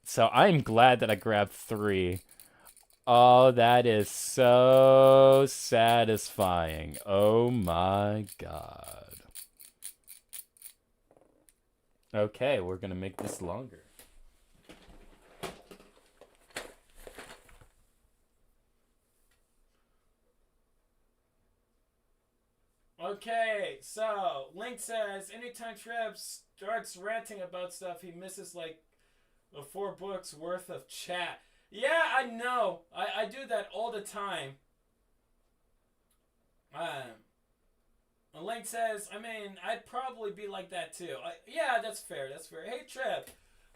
So I'm glad that I grabbed 3. Oh, that is so satisfying. Oh my god. Okay, we're gonna make this longer. Okay, so Link says anytime Trev starts ranting about stuff, he misses like 4 books worth of chat. Yeah, I know. I do that all the time. Link says, I mean, I'd probably be like that too. Yeah, that's fair. That's fair. Hey, Trev,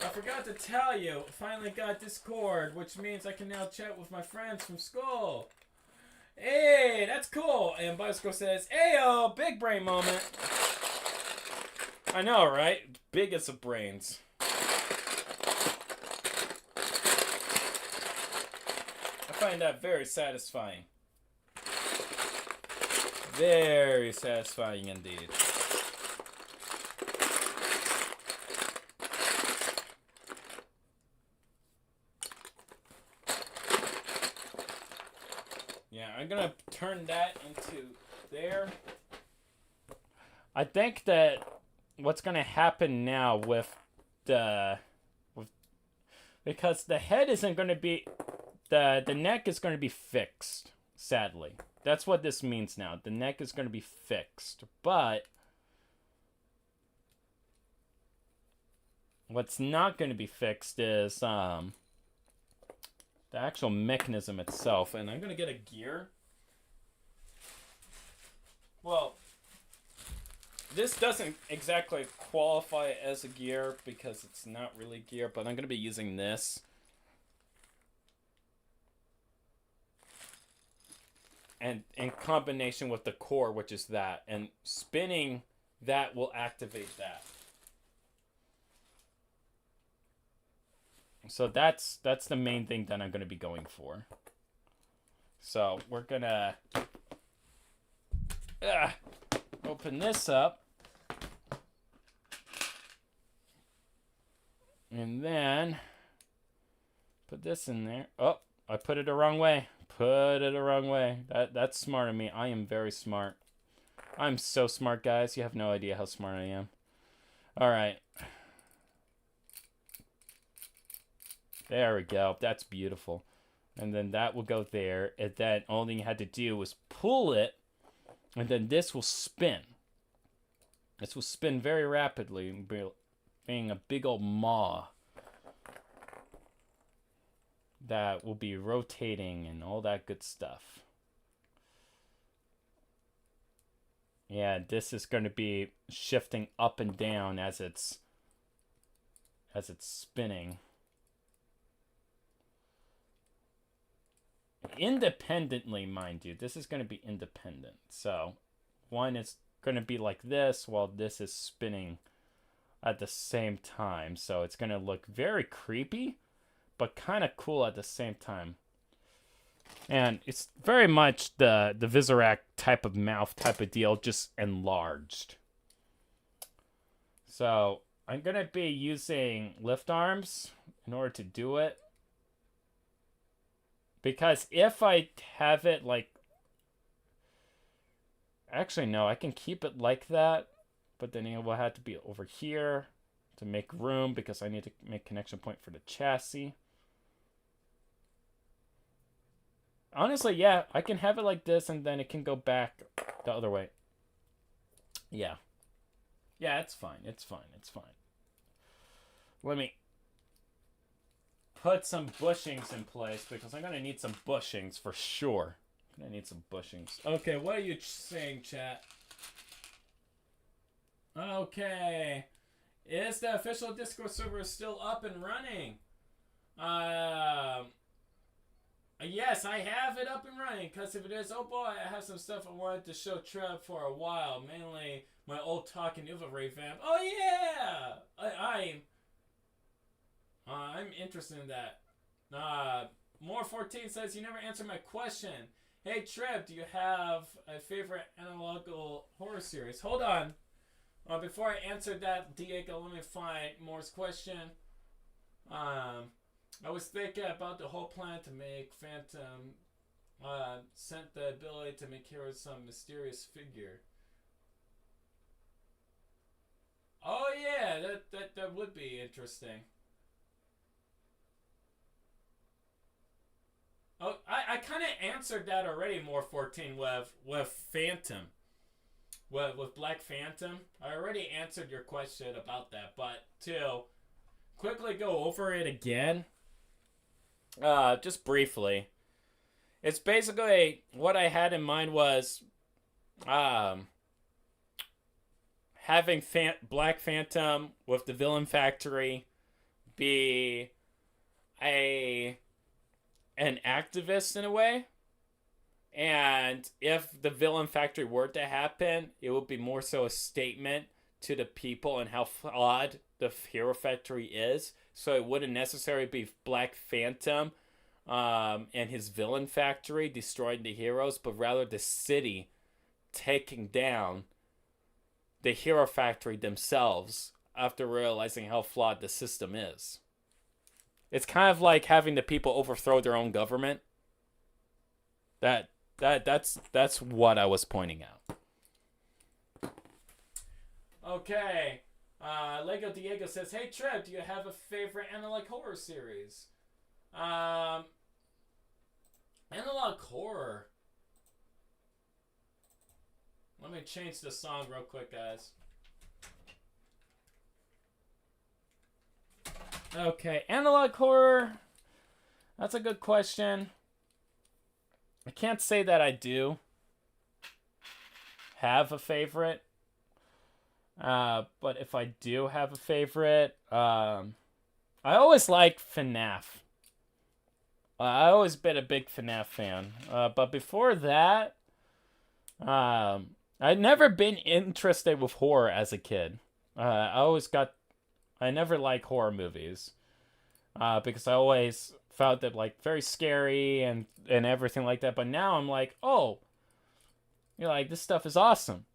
I forgot to tell you. Finally got Discord, which means I can now chat with my friends from school. Hey, that's cool. And Bicycle says, Ayo, big brain moment. I know, right? Biggest of brains. I find that very satisfying. Very satisfying indeed. Yeah, I'm gonna turn that into there. I think that what's gonna happen now because the head isn't gonna be, the neck is gonna be fixed, sadly. That's what this means now. The neck is gonna be fixed, but what's not gonna be fixed is the actual mechanism itself. And I'm gonna get a gear. Well, this doesn't exactly qualify as a gear because it's not really gear, but I'm gonna be using this. And in combination with the core, which is that, and spinning that will activate that. So that's the main thing that I'm going to be going for. So we're going to open this up. And then put this in there. Oh, I put it the wrong way. That's smart of me. I am very smart. I'm so smart, guys. You have no idea how smart I am. All right. There we go. That's beautiful. And then that will go there. And then all you had to do was pull it. And then this will spin. This will spin very rapidly, being a big old maw that will be rotating and all that good stuff. Yeah, this is going to be shifting up and down as it's spinning. independently, mind you. This is going to be independent. So one is going to be like this while this is spinning at the same time. So it's going to look very creepy, but kind of cool at the same time. And it's very much the Vizirac type of mouth type of deal, just enlarged. So I'm going to be using lift arms in order to do it. Because if I have it like... Actually, no, I can keep it like that. But then it will have to be over here to make room because I need to make connection point for the chassis. Honestly, yeah, I can have it like this and then it can go back the other way. Yeah. Yeah, it's fine. It's fine. It's fine. Let me put some bushings in place because I'm going to need some bushings for sure. I'm going to need some bushings. Okay, what are you saying, chat? Okay. Is the official Discord server still up and running? Yes, I have it up and running, because if it is, oh boy, I have some stuff I wanted to show Trev for a while, mainly my old Talking Uva revamp. Oh yeah! I'm interested in that. More14 says, you never answered my question. Hey Trev, do you have a favorite analogical horror series? Hold on. Before I answer that, Diego, let me find Moore's question. I was thinking about the whole plan to make Phantom sent the ability to make heroes some mysterious figure. Oh yeah, that would be interesting. Oh, I kind of answered that already, More14, with Phantom. With Black Phantom. I already answered your question about that, but to quickly go over it again, just briefly, it's basically what I had in mind was having Black Phantom with the Villain Factory be an activist in a way. And if the Villain Factory were to happen, it would be more so a statement to the people and how flawed the Hero Factory is. So it wouldn't necessarily be Black Phantom and his Villain Factory destroying the heroes, but rather the city taking down the Hero Factory themselves after realizing how flawed the system is. It's kind of like having the people overthrow their own government. That's what I was pointing out. Okay. Lego Diego says, hey Trev, do you have a favorite analog horror series? Analog horror. Let me change the song real quick, guys. Okay, analog horror. That's a good question. I can't say that I do have a favorite. But if I do have a favorite, I always like FNAF. I always been a big FNAF fan. But before that, I'd never been interested with horror as a kid. I never liked horror movies. Because I always felt that like very scary and everything like that. But now I'm like, oh, you're like, this stuff is awesome.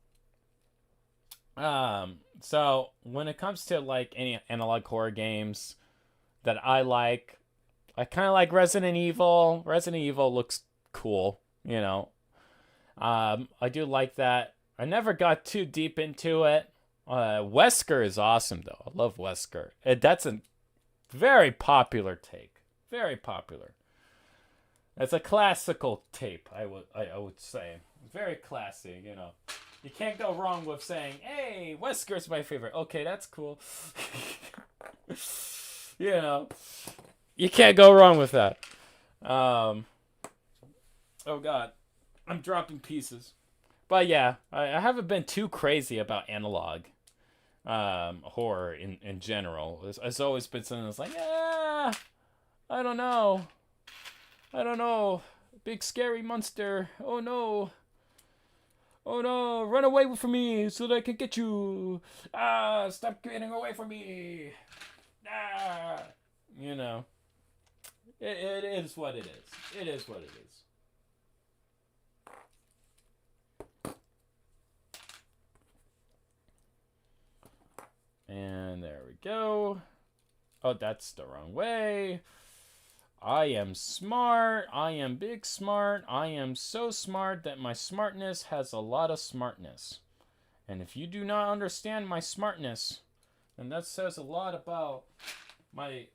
So when it comes to like any analog horror games that I kind of like Resident Evil. Resident Evil looks cool, you know. I do like that. I never got too deep into it. Wesker is awesome though. I love Wesker. That's a very popular take. Very popular. It's a classical tape, I would say. Very classy, you know. You can't go wrong with saying, hey, Wesker's my favorite. Okay, that's cool. You know. You can't go wrong with that. Oh god. I'm dropping pieces. But yeah, I haven't been too crazy about analog horror in general. It's always been something that's like, I don't know. big scary monster. Oh no. Oh no, run away from me so that I can get you. Ah, stop getting away from me. Ah. You know. It is what it is. It is what it is. And there we go. Oh, that's the wrong way. I am smart. I am big smart. I am so smart that my smartness has a lot of smartness. And if you do not understand my smartness, then that says a lot about my...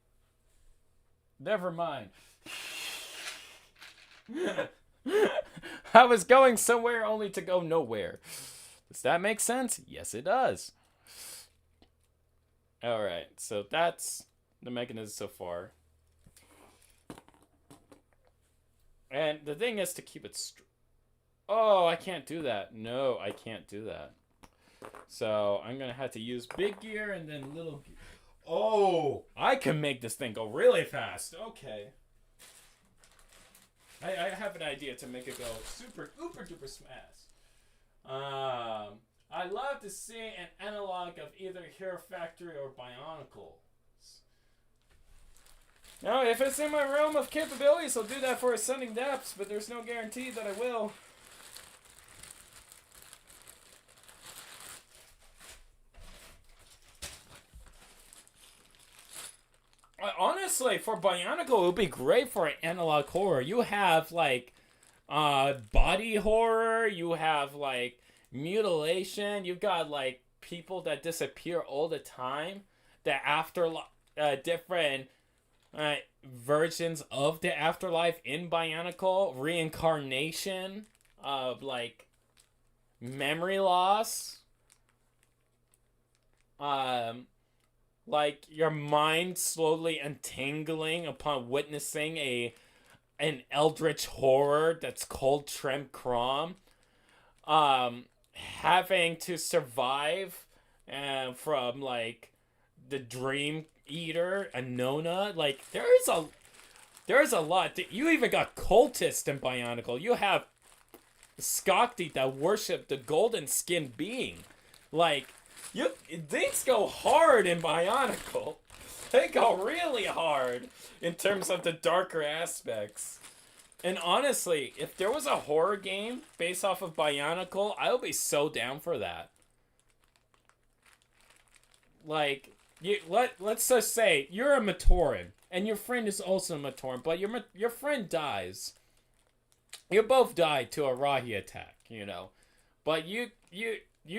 Never mind. I was going somewhere only to go nowhere. Does that make sense? Yes, it does. Alright, so that's the mechanism so far. And the thing is to keep it oh, I can't do that. No, I can't do that. So I'm going to have to use big gear and then little gear. Oh, I can make this thing go really fast. Okay. I have an idea to make it go super, uber duper fast. I love to see an analog of either Hero Factory or Bionicle. Now, if it's in my realm of capabilities, I'll do that for Ascending Depths, but there's no guarantee that I will. Honestly, for Bionicle, it would be great for an analog horror. You have, like, body horror, you have, like, mutilation, you've got, like, people that disappear all the time, that after different versions of the afterlife in Bionicle, reincarnation of, like, memory loss, like your mind slowly untangling upon witnessing an eldritch horror that's called Trem Crom, having to survive from like the Dream Eater and Nona. Like there's a lot. You even got cultists in Bionicle. You have Skakti that worship the golden skinned being. Like things go hard in Bionicle. They go really hard in terms of the darker aspects. And honestly, if there was a horror game based off of Bionicle, I would be so down for that. Like, let's just say you're a Matoran, and your friend is also a Matoran, but your friend dies. You both die to a Rahi attack, you know. But you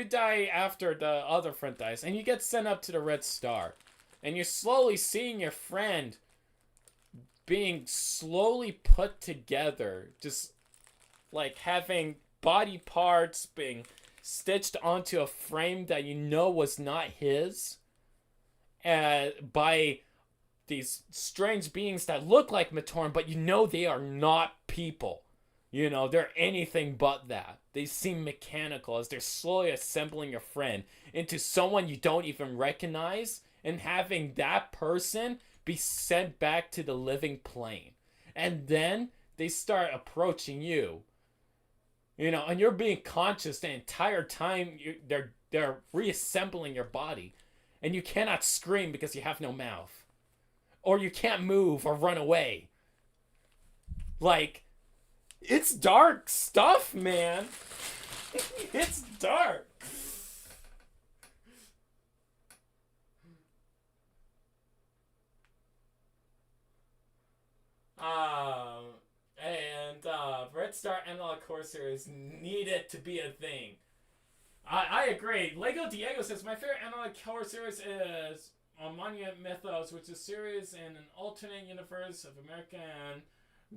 die after the other friend dies, and you get sent up to the Red Star. And you're slowly seeing your friend being slowly put together. Just, like, having body parts being stitched onto a frame that you know was not his. By these strange beings that look like Matoran, but you know they are not people. You know, they're anything but that. They seem mechanical as they're slowly assembling your friend into someone you don't even recognize, and having that person be sent back to the living plane. And then they start approaching you. You know, and you're being conscious the entire time they're reassembling your body. And you cannot scream because you have no mouth. Or you can't move or run away. Like, it's dark stuff, man. It's dark. Red Star Analog Core Series needed to be a thing. I agree. Lego Diego says, my favorite Analog Core Series is Monument Mythos, which is a series in an alternate universe of American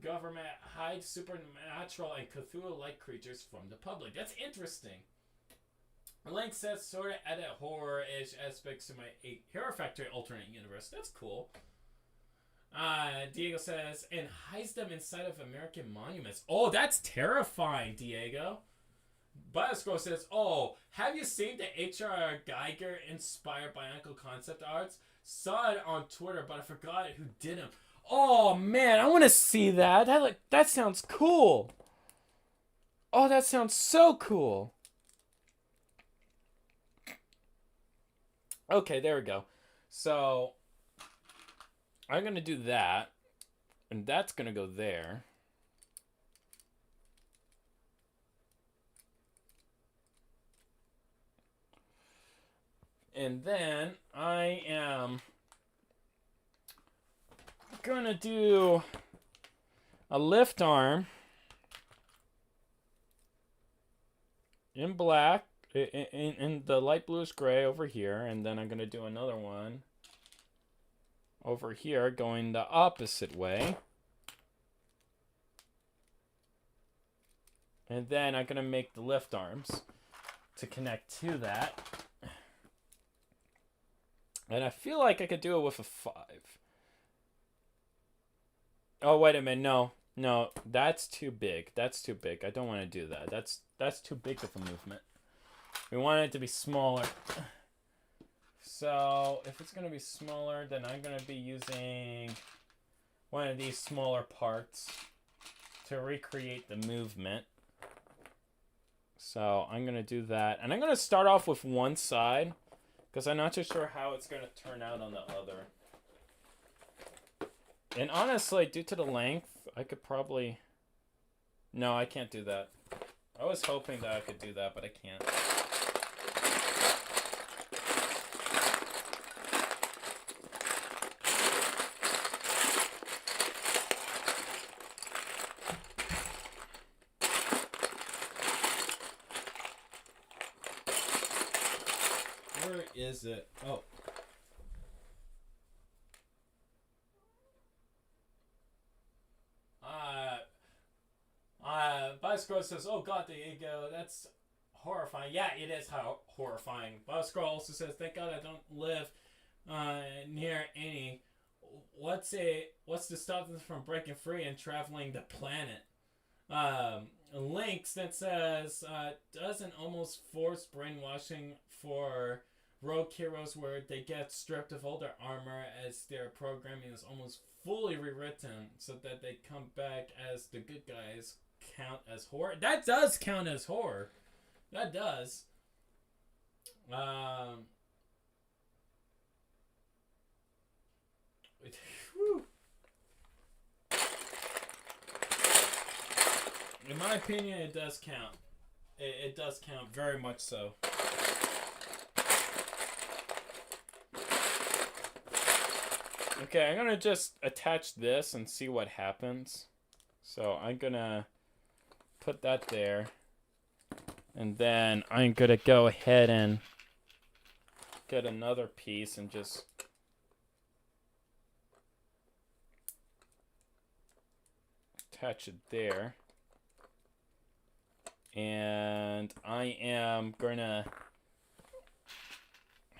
government hides supernatural and Cthulhu-like creatures from the public. That's interesting. Link says, sort of edit horror-ish aspects to my Hero Factory alternate universe. That's cool. Diego says, and hides them inside of American monuments. Oh, that's terrifying, Diego. Bioscroll says, oh, have you seen the H.R. Geiger inspired Bionicle concept arts? Saw it on Twitter, but I forgot who did them. Oh man, I want to see that. That sounds cool. Oh, that sounds so cool. Okay, there we go. So I'm gonna do that, and that's gonna go there. And then I am gonna do a lift arm in black, in the light bluish gray over here, and then I'm gonna do another one over here going the opposite way. And then I'm gonna make the lift arms to connect to that. And I feel like I could do it with a 5. Oh, wait a minute. No, that's too big. That's too big. I don't want to do that. That's too big of a movement. We want it to be smaller. So if it's going to be smaller, then I'm going to be using one of these smaller parts to recreate the movement. So I'm going to do that. And I'm going to start off with one side, because I'm not too sure how it's going to turn out on the other. And honestly, due to the length, I could probably... No, I can't do that. I was hoping that I could do that, but I can't. Where is it? Oh. Bioscroll says, "Oh God, there you go. That's horrifying." Yeah, it is horrifying. Bioscroll also says, "Thank God I don't live near any. What's to stop them from breaking free and traveling the planet?" Links that says, "Doesn't almost force brainwashing for rogue heroes where they get stripped of all their armor as their programming is almost fully rewritten so that they come back as the good guys." Count as horror? That does count as horror. That does. In my opinion, it does count. It does count very much so. Okay, I'm gonna just attach this and see what happens. So I'm gonna put that there, and then I'm gonna go ahead and get another piece and just attach it there. And I am gonna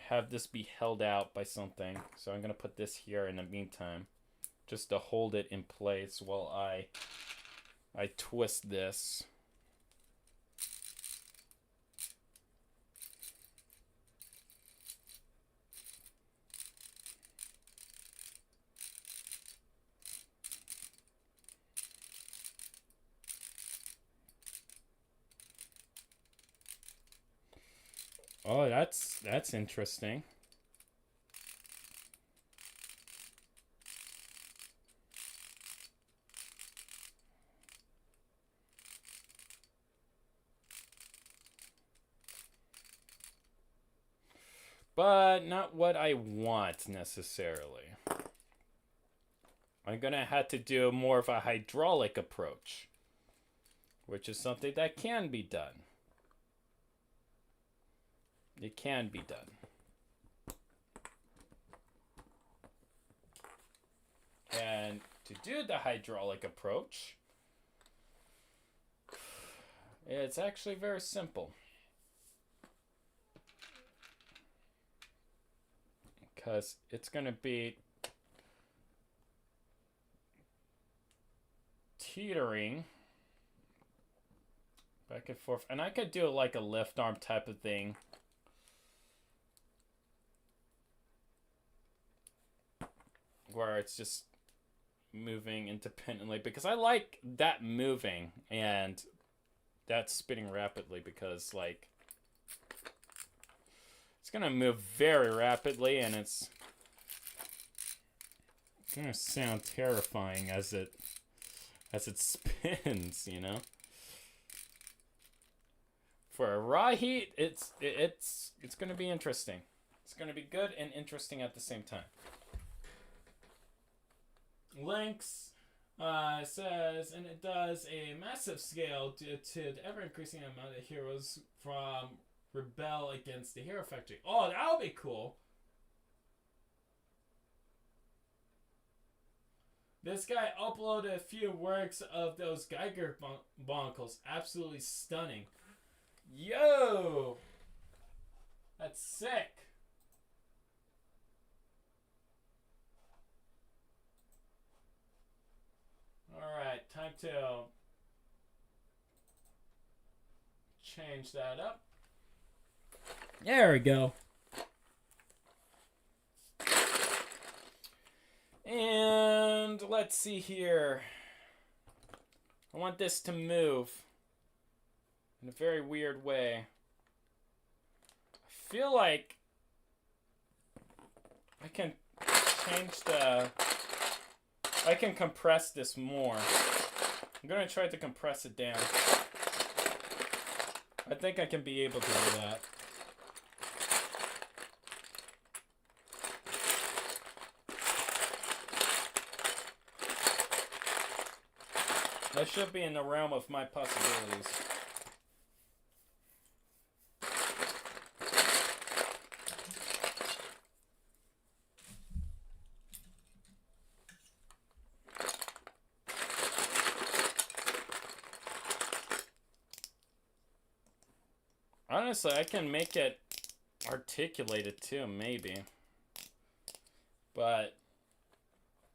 have this be held out by something, so I'm gonna put this here in the meantime just to hold it in place while I twist this. Oh, that's interesting. But not what I want necessarily. I'm gonna have to do more of a hydraulic approach, which is something that can be done. It can be done. And to do the hydraulic approach, it's actually very simple. Because it's going to be teetering back and forth. And I could do like a lift arm type of thing. Where it's just, moving independently because I like that moving and that spinning rapidly because like it's gonna move very rapidly and it's gonna sound terrifying as it spins, you know. For a Rahi, it's gonna be interesting. It's gonna be good and interesting at the same time. Links says, and it does a massive scale due to the ever-increasing amount of heroes from rebel against the Hero Factory. Oh, that would be cool. This guy uploaded a few works of those Geiger Bionicles. Absolutely stunning. Yo! That's sick. Alright, time to change that up. There we go. And let's see here. I want this to move in a very weird way. I feel like I can change the... I can compress this more. I'm gonna try to compress it down. I think I can be able to do that. That should be in the realm of my possibilities. Honestly, I can make it articulated too, maybe. But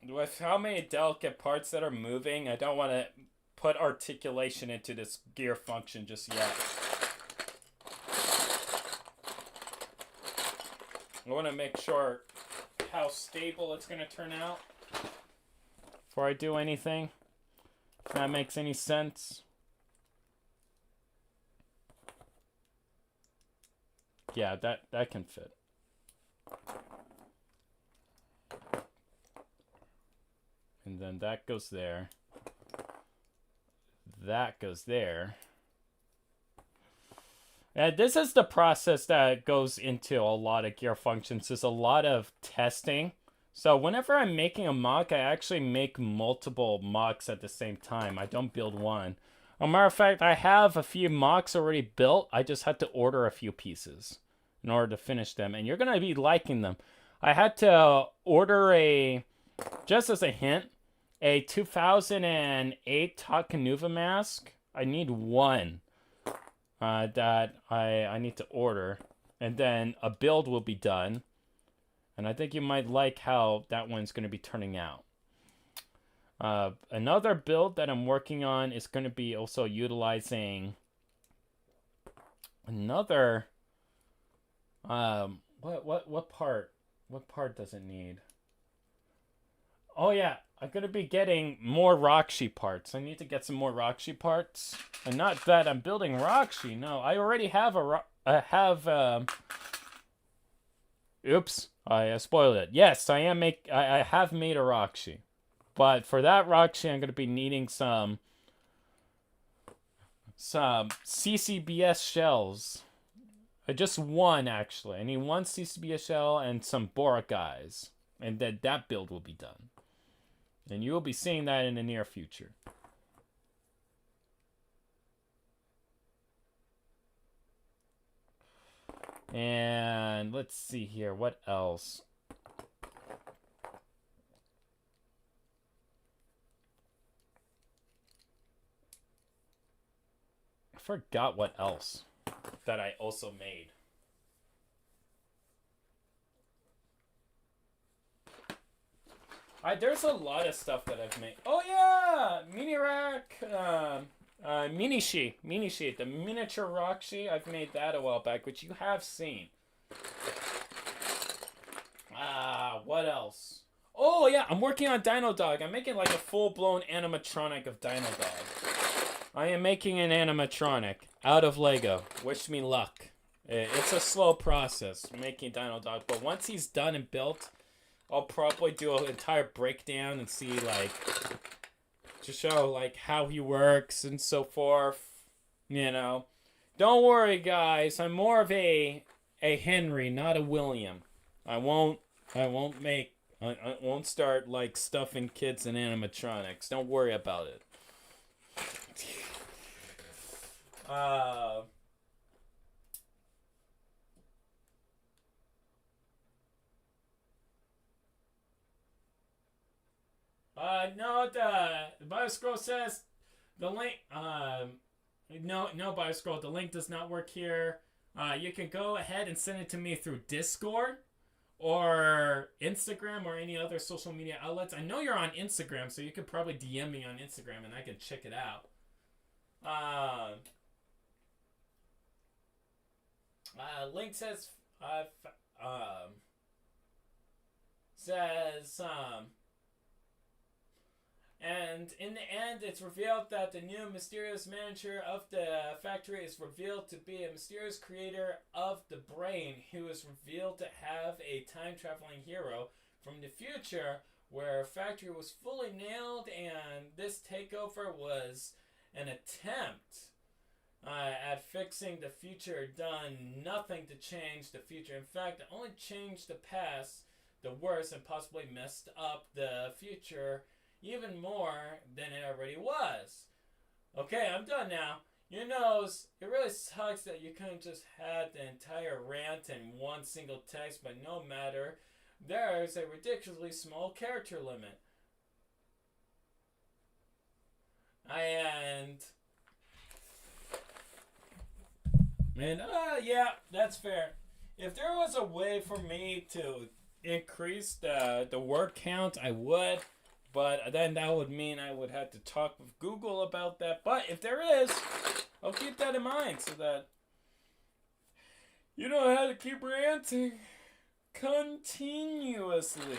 with how many delicate parts that are moving, I don't want to put articulation into this gear function just yet. I want to make sure how stable it's going to turn out before I do anything. If that makes any sense. Yeah, that can fit. And then that goes there. That goes there. And this is the process that goes into a lot of gear functions. There's a lot of testing. So whenever I'm making a mock, I actually make multiple mocks at the same time. I don't build one. As a matter of fact, I have a few mocks already built. I just had to order a few pieces in order to finish them. And you're going to be liking them. I had to order just as a hint, a 2008 Takanuva mask. I need one that I need to order. And then a build will be done. And I think you might like how that one's going to be turning out. Another build that I'm working on is going to be also utilizing another... what part? What part does it need? Oh yeah, I'm going to be getting more Rakshi parts. I need to get some more Rakshi parts. And not that I'm building Rakshi. No, I already have oops, I spoiled it. Yes, I have made a Rakshi. But for that Rakshi, I'm going to be needing some CCBS shells. Just one, actually. I need one CCBS shell and some Boric eyes. And then that build will be done. And you will be seeing that in the near future. And let's see here. What else? I forgot what else that I also made. There's a lot of stuff that I've made. Oh yeah! Mini rack, mini sheet, the miniature Rakshi. I've made that a while back, which you have seen. What else? Oh yeah, I'm working on Dino Dog. I'm making like a full-blown animatronic of Dino Dog. I am making an animatronic out of Lego. Wish me luck. It's a slow process making Dino Dog, but once he's done and built, I'll probably do an entire breakdown and see like to show like how he works and so forth. You know, don't worry, guys. I'm more of a Henry, not a William. I won't start like stuffing kids in animatronics. Don't worry about it. No, the Bioscroll says the link, no, Bioscroll, the link does not work here. You can go ahead and send it to me through Discord or Instagram or any other social media outlets. I know you're on Instagram, so you could probably DM me on Instagram and I can check it out. Link says, and in the end, it's revealed that the new mysterious manager of the factory is revealed to be a mysterious creator of the brain, who is revealed to have a time-traveling hero from the future where a factory was fully nailed, and this takeover was an attempt at fixing the future, done nothing to change the future. In fact, it only changed the past, the worse, and possibly messed up the future even more than it already was. Okay, I'm done now. You know, it really sucks that you couldn't just have the entire rant in one single text, but no matter, there's a ridiculously small character limit. Yeah, that's fair. If there was a way for me to increase the word count, I would. But then that would mean I would have to talk with Google about that. But if there is, I'll keep that in mind so that you know how to keep ranting continuously.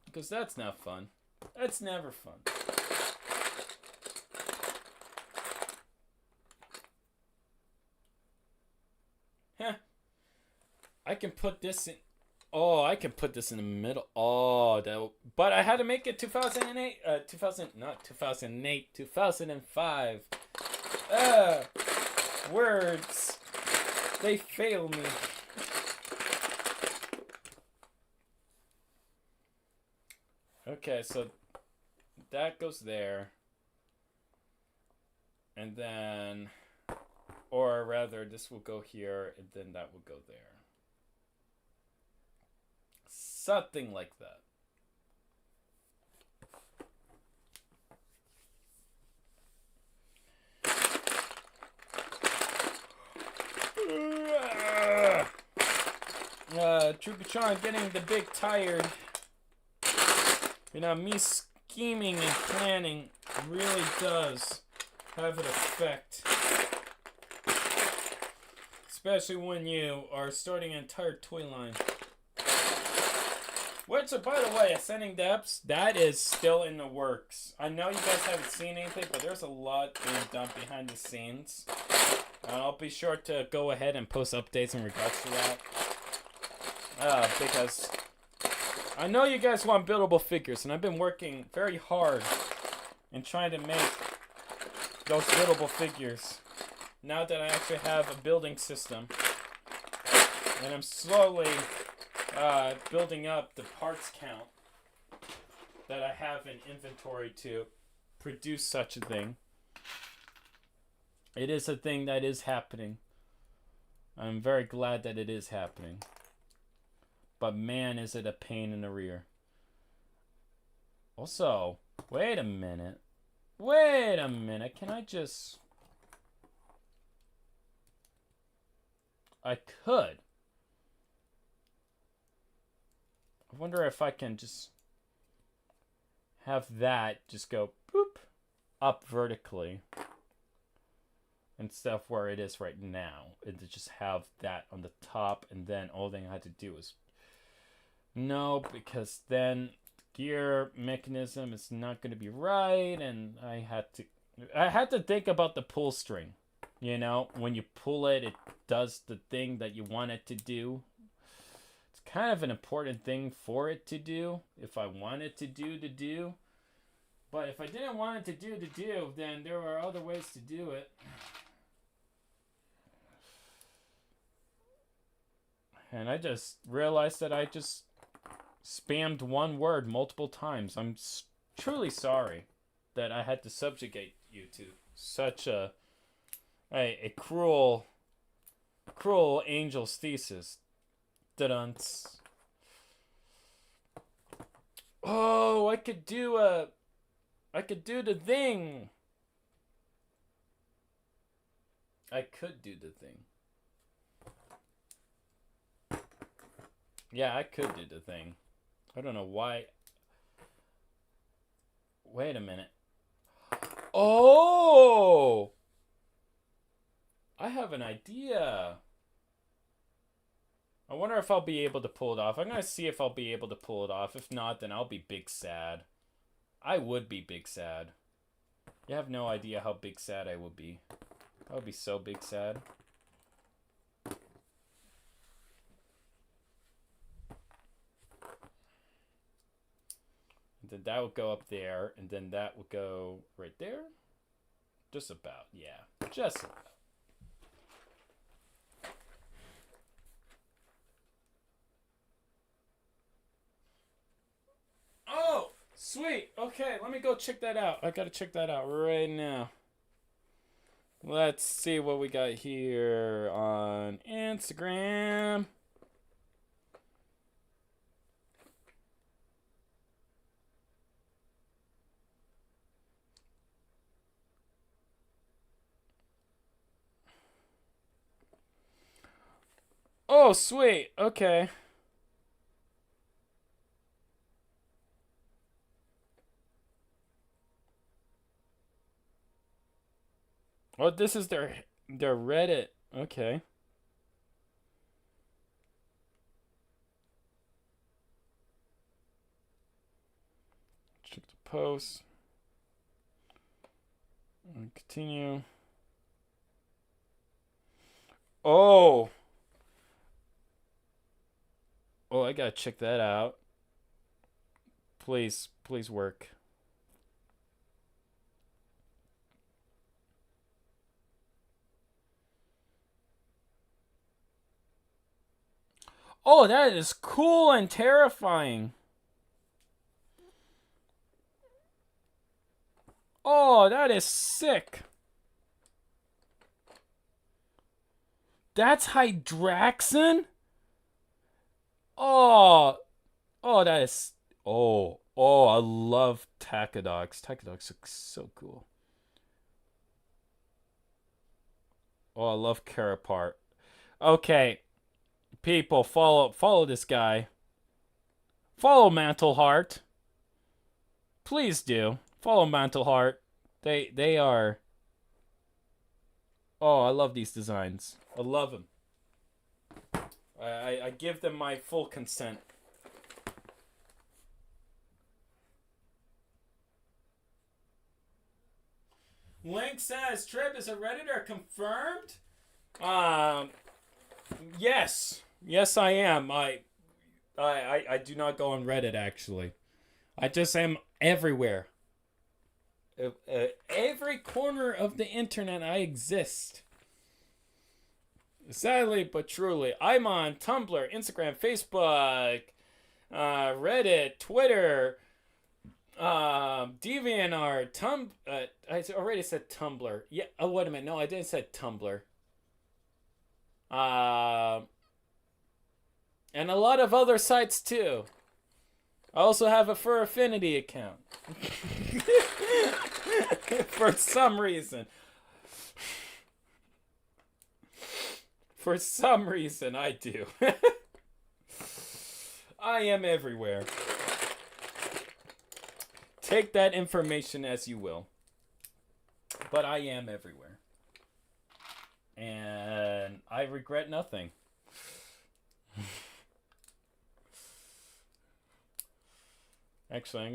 Because that's not fun. That's never fun. Huh. I can put this in... Oh, I can put this in the middle. Oh, but I had to make it 2008. 2005. Words. They fail me. Okay, so that goes there. And then, or rather, this will go here, and then that will go there. Something like that. Trubichan getting the big tired. You know, me scheming and planning really does have an effect. Especially when you are starting an entire toy line. Which, by the way, Ascending Depths, that is still in the works. I know you guys haven't seen anything, but there's a lot being done behind the scenes. And I'll be sure to go ahead and post updates in regards to that. Because I know you guys want buildable figures, and I've been working very hard in trying to make those buildable figures. Now that I actually have a building system. And I'm slowly building up the parts count that I have in inventory to produce such a thing. It is a thing that is happening. I'm very glad that it is happening. But man, is it a pain in the rear. Also, wait a minute. Can I just... I could. I wonder if I can just have that just go boop up vertically instead of where it is right now, and to just have that on the top, and then all thing I had to do is No, because then gear mechanism is not going to be right, and I had to think about the pull string. You know, when you pull it, it does the thing that you want it to do. It's kind of an important thing for it to do, if I want it to do. But if I didn't want it to do, then there are other ways to do it. And I just realized that I just spammed one word multiple times. I'm truly sorry that I had to subjugate you to such a cruel angel's thesis. Da-dunce. Oh, I could do the thing. I could do the thing. Yeah, I could do the thing. I don't know why. Wait a minute. Oh! I have an idea. I wonder if I'll be able to pull it off. I'm going to see if I'll be able to pull it off. If not, then I'll be big sad. I would be big sad. You have no idea how big sad I would be. I would be so big sad. Then that would go up there, and then that would go right there. Just about, yeah. Just about. Oh, sweet. Okay, let me go check that out. I gotta check that out right now. Let's see what we got here on Instagram. Oh, sweet. Okay. Oh, this is their Reddit. Okay. Check the post. And continue. Oh. Oh, I gotta check that out. Please work. Oh, that is cool and terrifying. Oh, that is sick. That's Hydraxin? Oh, that is. Oh, I love Tacadox. Tacadox looks so cool. Oh, I love Carapart. Okay, people, follow this guy. Follow Mantleheart. Please do follow Mantleheart. They are. Oh, I love these designs. I love them. I give them my full consent. Link says, Trip, is a Redditor confirmed? Yes. Yes, I am. I do not go on Reddit, actually. I just am everywhere. Every corner of the internet I exist. Sadly but truly, I'm on Tumblr, Instagram, Facebook, Reddit, Twitter, DeviantArt, I already said Tumblr. Yeah. Oh, wait a minute. No, I didn't say Tumblr. And a lot of other sites too. I also have a Fur Affinity account. For some reason. For some reason, I do. I am everywhere. Take that information as you will. But I am everywhere. And I regret nothing. Actually,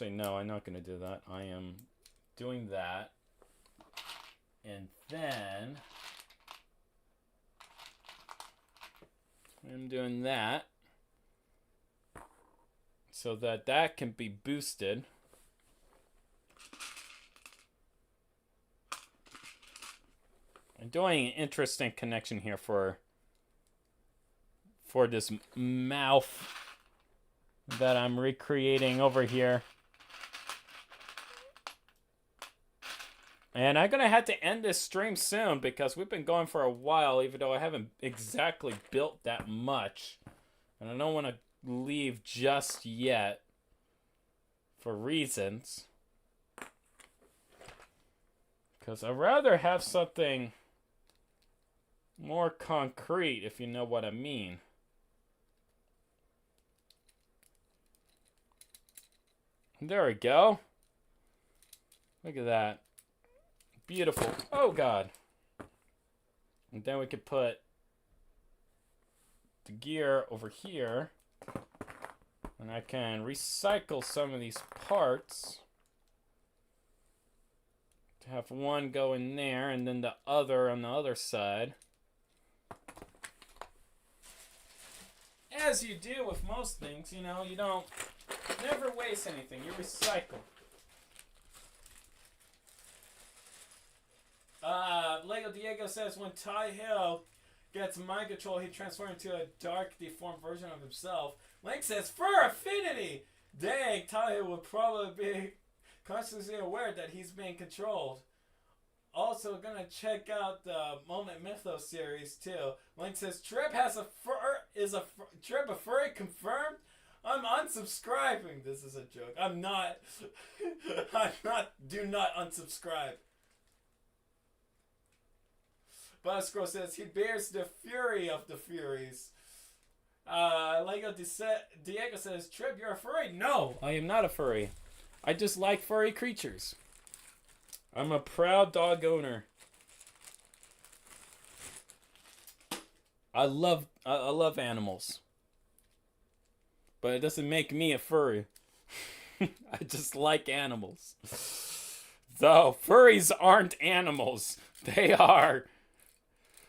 no, I'm not gonna do that. I am doing that. And then I'm doing that so that that can be boosted. I'm doing an interesting connection here for this mouth that I'm recreating over here. And I'm going to have to end this stream soon because we've been going for a while, even though I haven't exactly built that much. And I don't want to leave just yet for reasons. Because I'd rather have something more concrete, if you know what I mean. There we go. Look at that. Beautiful. Oh, God. And then we could put the gear over here. And I can recycle some of these parts to have one go in there and then the other on the other side. As you do with most things, you know, you don't never waste anything. You recycle. Lego Diego says when Ty Hill gets mind control, he transforms into a dark, deformed version of himself. Link says, for affinity! Dang, Ty Hill would probably be consciously aware that he's being controlled. Also, gonna check out the Moment Mythos series too. Link says, Trip has a Trip a furry confirmed? I'm unsubscribing. This is a joke. I'm not. Do not unsubscribe. Buzzscroll says he bears the fury of the Furies. Lego Diego says, Trip, you're a furry? No, I am not a furry. I just like furry creatures. I'm a proud dog owner. I love animals. But it doesn't make me a furry. I just like animals. Though furries aren't animals. They are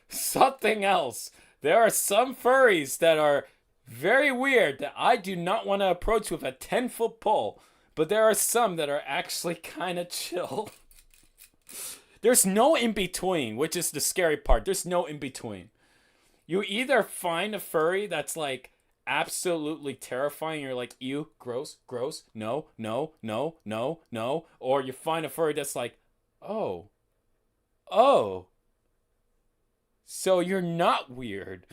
something else. There are some furries that are very weird that I do not want to approach with a 10-foot pole. But there are some that are actually kind of chill. There's no in-between, which is the scary part. There's no in-between. You either find a furry that's like absolutely terrifying. You're like, ew, gross, gross. No, no, no, no, no. Or you find a furry that's like, oh. So you're not weird.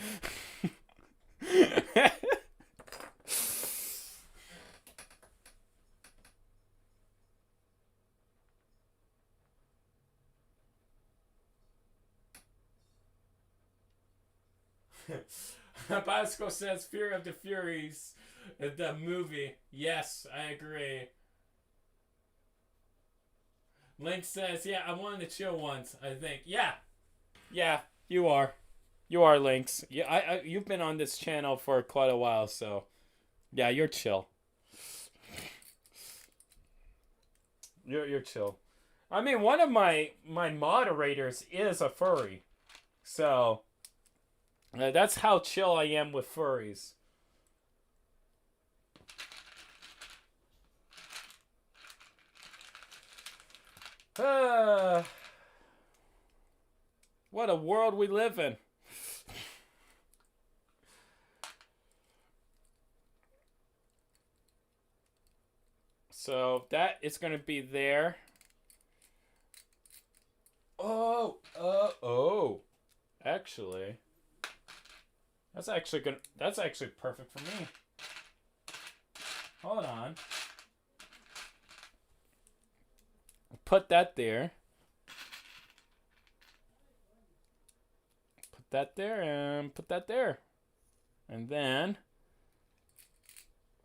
Bosco says Fear of the Furies, the movie. Yes, I agree. Link says, yeah, I'm one of the chill ones, I think. Yeah, you are. You are, Lynx. Yeah, you've been on this channel for quite a while, so yeah, you're chill. You're chill. I mean, one of my moderators is a furry, so that's how chill I am with furries. What a world we live in. So that is going to be there. Actually, that's actually perfect for me. Hold on. Put that there. Put that there and put that there. And then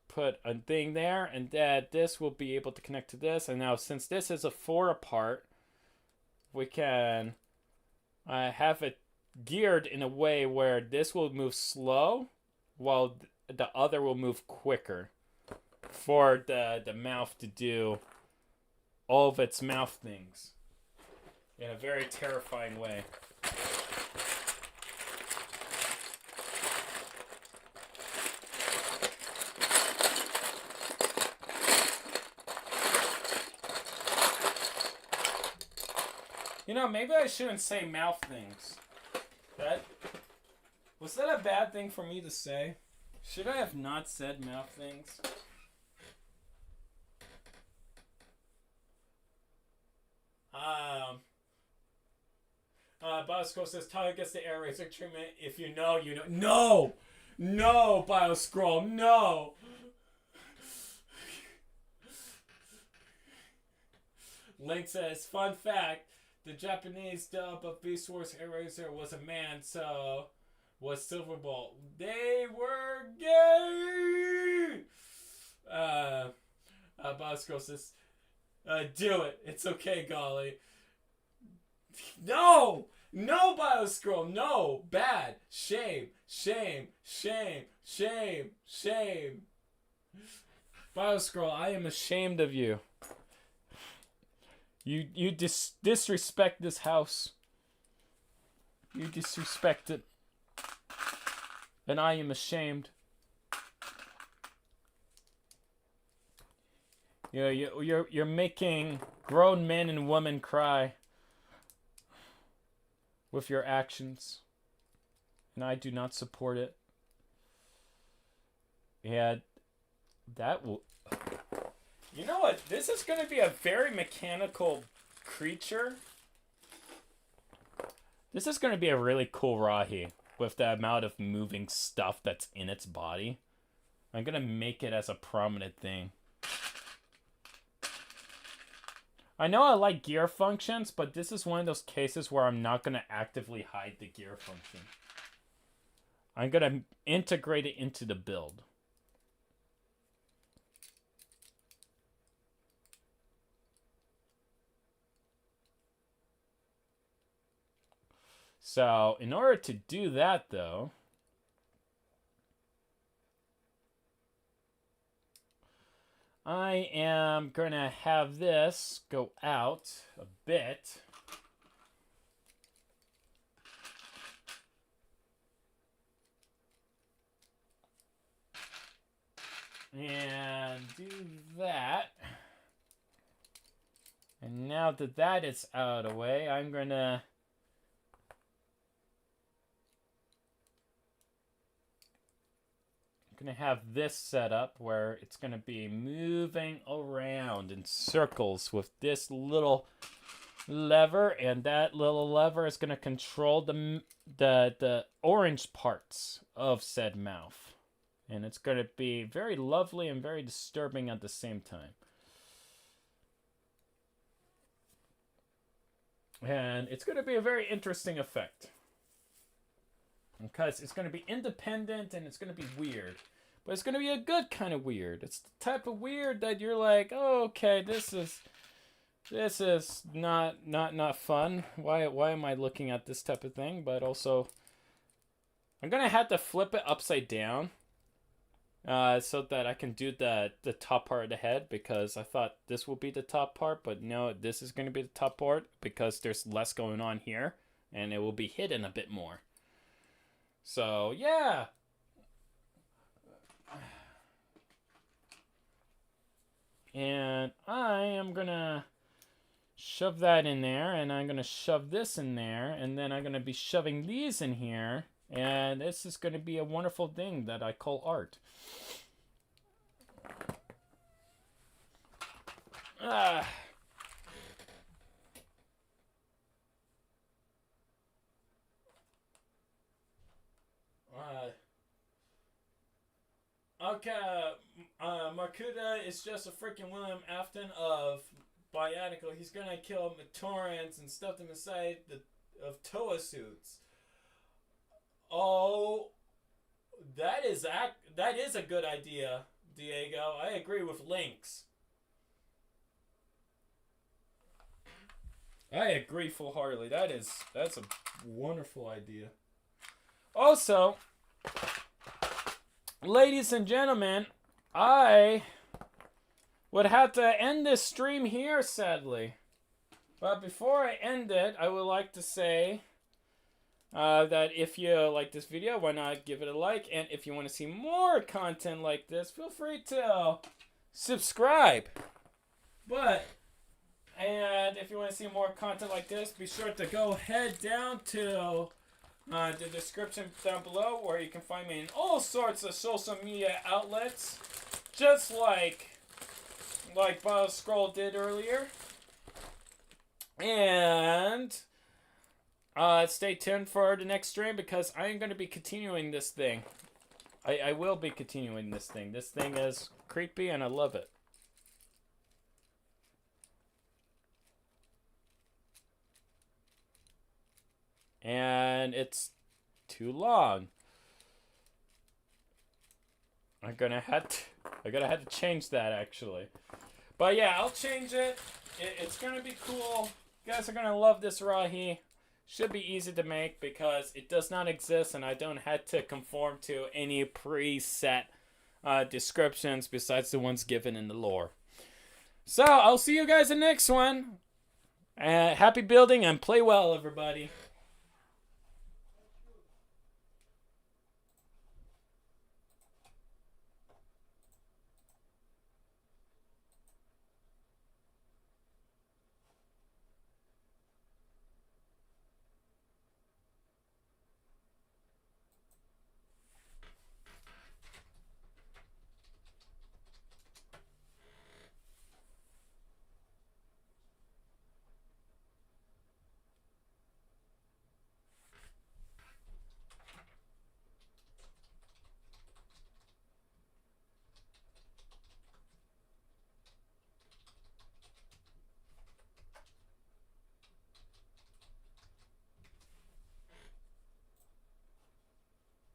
put a thing there, and that this will be able to connect to this. And now since this is a 4 apart, we can have it geared in a way where this will move slow while the other will move quicker. for the mouth to do all of its mouth things in a very terrifying way. You know, maybe I shouldn't say mouth things. Was that a bad thing for me to say? Should I have not said mouth things? Bioscroll says Tyler gets the air razor treatment. If you know, you know. No, Bioscroll, no. Link says, fun fact, the Japanese dub of Beast Wars Air Razor was a man, so was Silverbolt. They were gay! Bioscroll says, do it. It's okay, golly. No! No, Bioscroll! No! Bad! Shame! Shame! Shame! Shame! Shame! Bioscroll, I am ashamed of you. You disrespect this house. You disrespect it. And I am ashamed. You're making grown men and women cry with your actions, and I do not support it. And that will... You know what? This is going to be a very mechanical creature. This is going to be a really cool Rahi with the amount of moving stuff that's in its body. I'm going to make it as a prominent thing. I know I like gear functions, but this is one of those cases where I'm not going to actively hide the gear function. I'm going to integrate it into the build. So, in order to do that, though, I am going to have this go out a bit. And do that. And now that that is out of the way, I'm going to have this set up where it's going to be moving around in circles with this little lever, and that little lever is going to control the orange parts of said mouth. And it's going to be very lovely and very disturbing at the same time. And it's going to be a very interesting effect. Because it's going to be independent and it's going to be weird. But it's going to be a good kind of weird. It's the type of weird that you're like, oh, okay, this is not fun. Why am I looking at this type of thing? But also, I'm going to have to flip it upside down. So that I can do the top part of the head, because I thought this will be the top part, but no, this is going to be the top part because there's less going on here and it will be hidden a bit more. So, yeah. And I am going to shove that in there, and I'm going to shove this in there, and then I'm going to be shoving these in here. And this is going to be a wonderful thing that I call art. Okay, Markuda is just a freaking William Afton of Bionicle. He's going to kill Matorans and stuff them inside of Toa suits. Oh, that is a good idea, Diego. I agree with Lynx. I agree full-heartedly. That's a wonderful idea. Also, ladies and gentlemen, I would have to end this stream here, sadly. But before I end it, I would like to say that if you like this video, why not give it a like? And if you want to see more content like this, feel free to subscribe. And if you want to see more content like this, be sure to go head down to the description down below, where you can find me in all sorts of social media outlets, just like Bob Scroll did earlier. And stay tuned for the next stream, because I am going to be continuing this thing. I will be continuing this thing. This thing is creepy and I love it. And it's too long. I'm gonna have to change that, actually. But yeah, I'll change it. It's gonna be cool. You guys are gonna love this Rahi. Should be easy to make because it does not exist, and I don't have to conform to any preset descriptions besides the ones given in the lore. So I'll see you guys in the next one. Happy building and play well, everybody.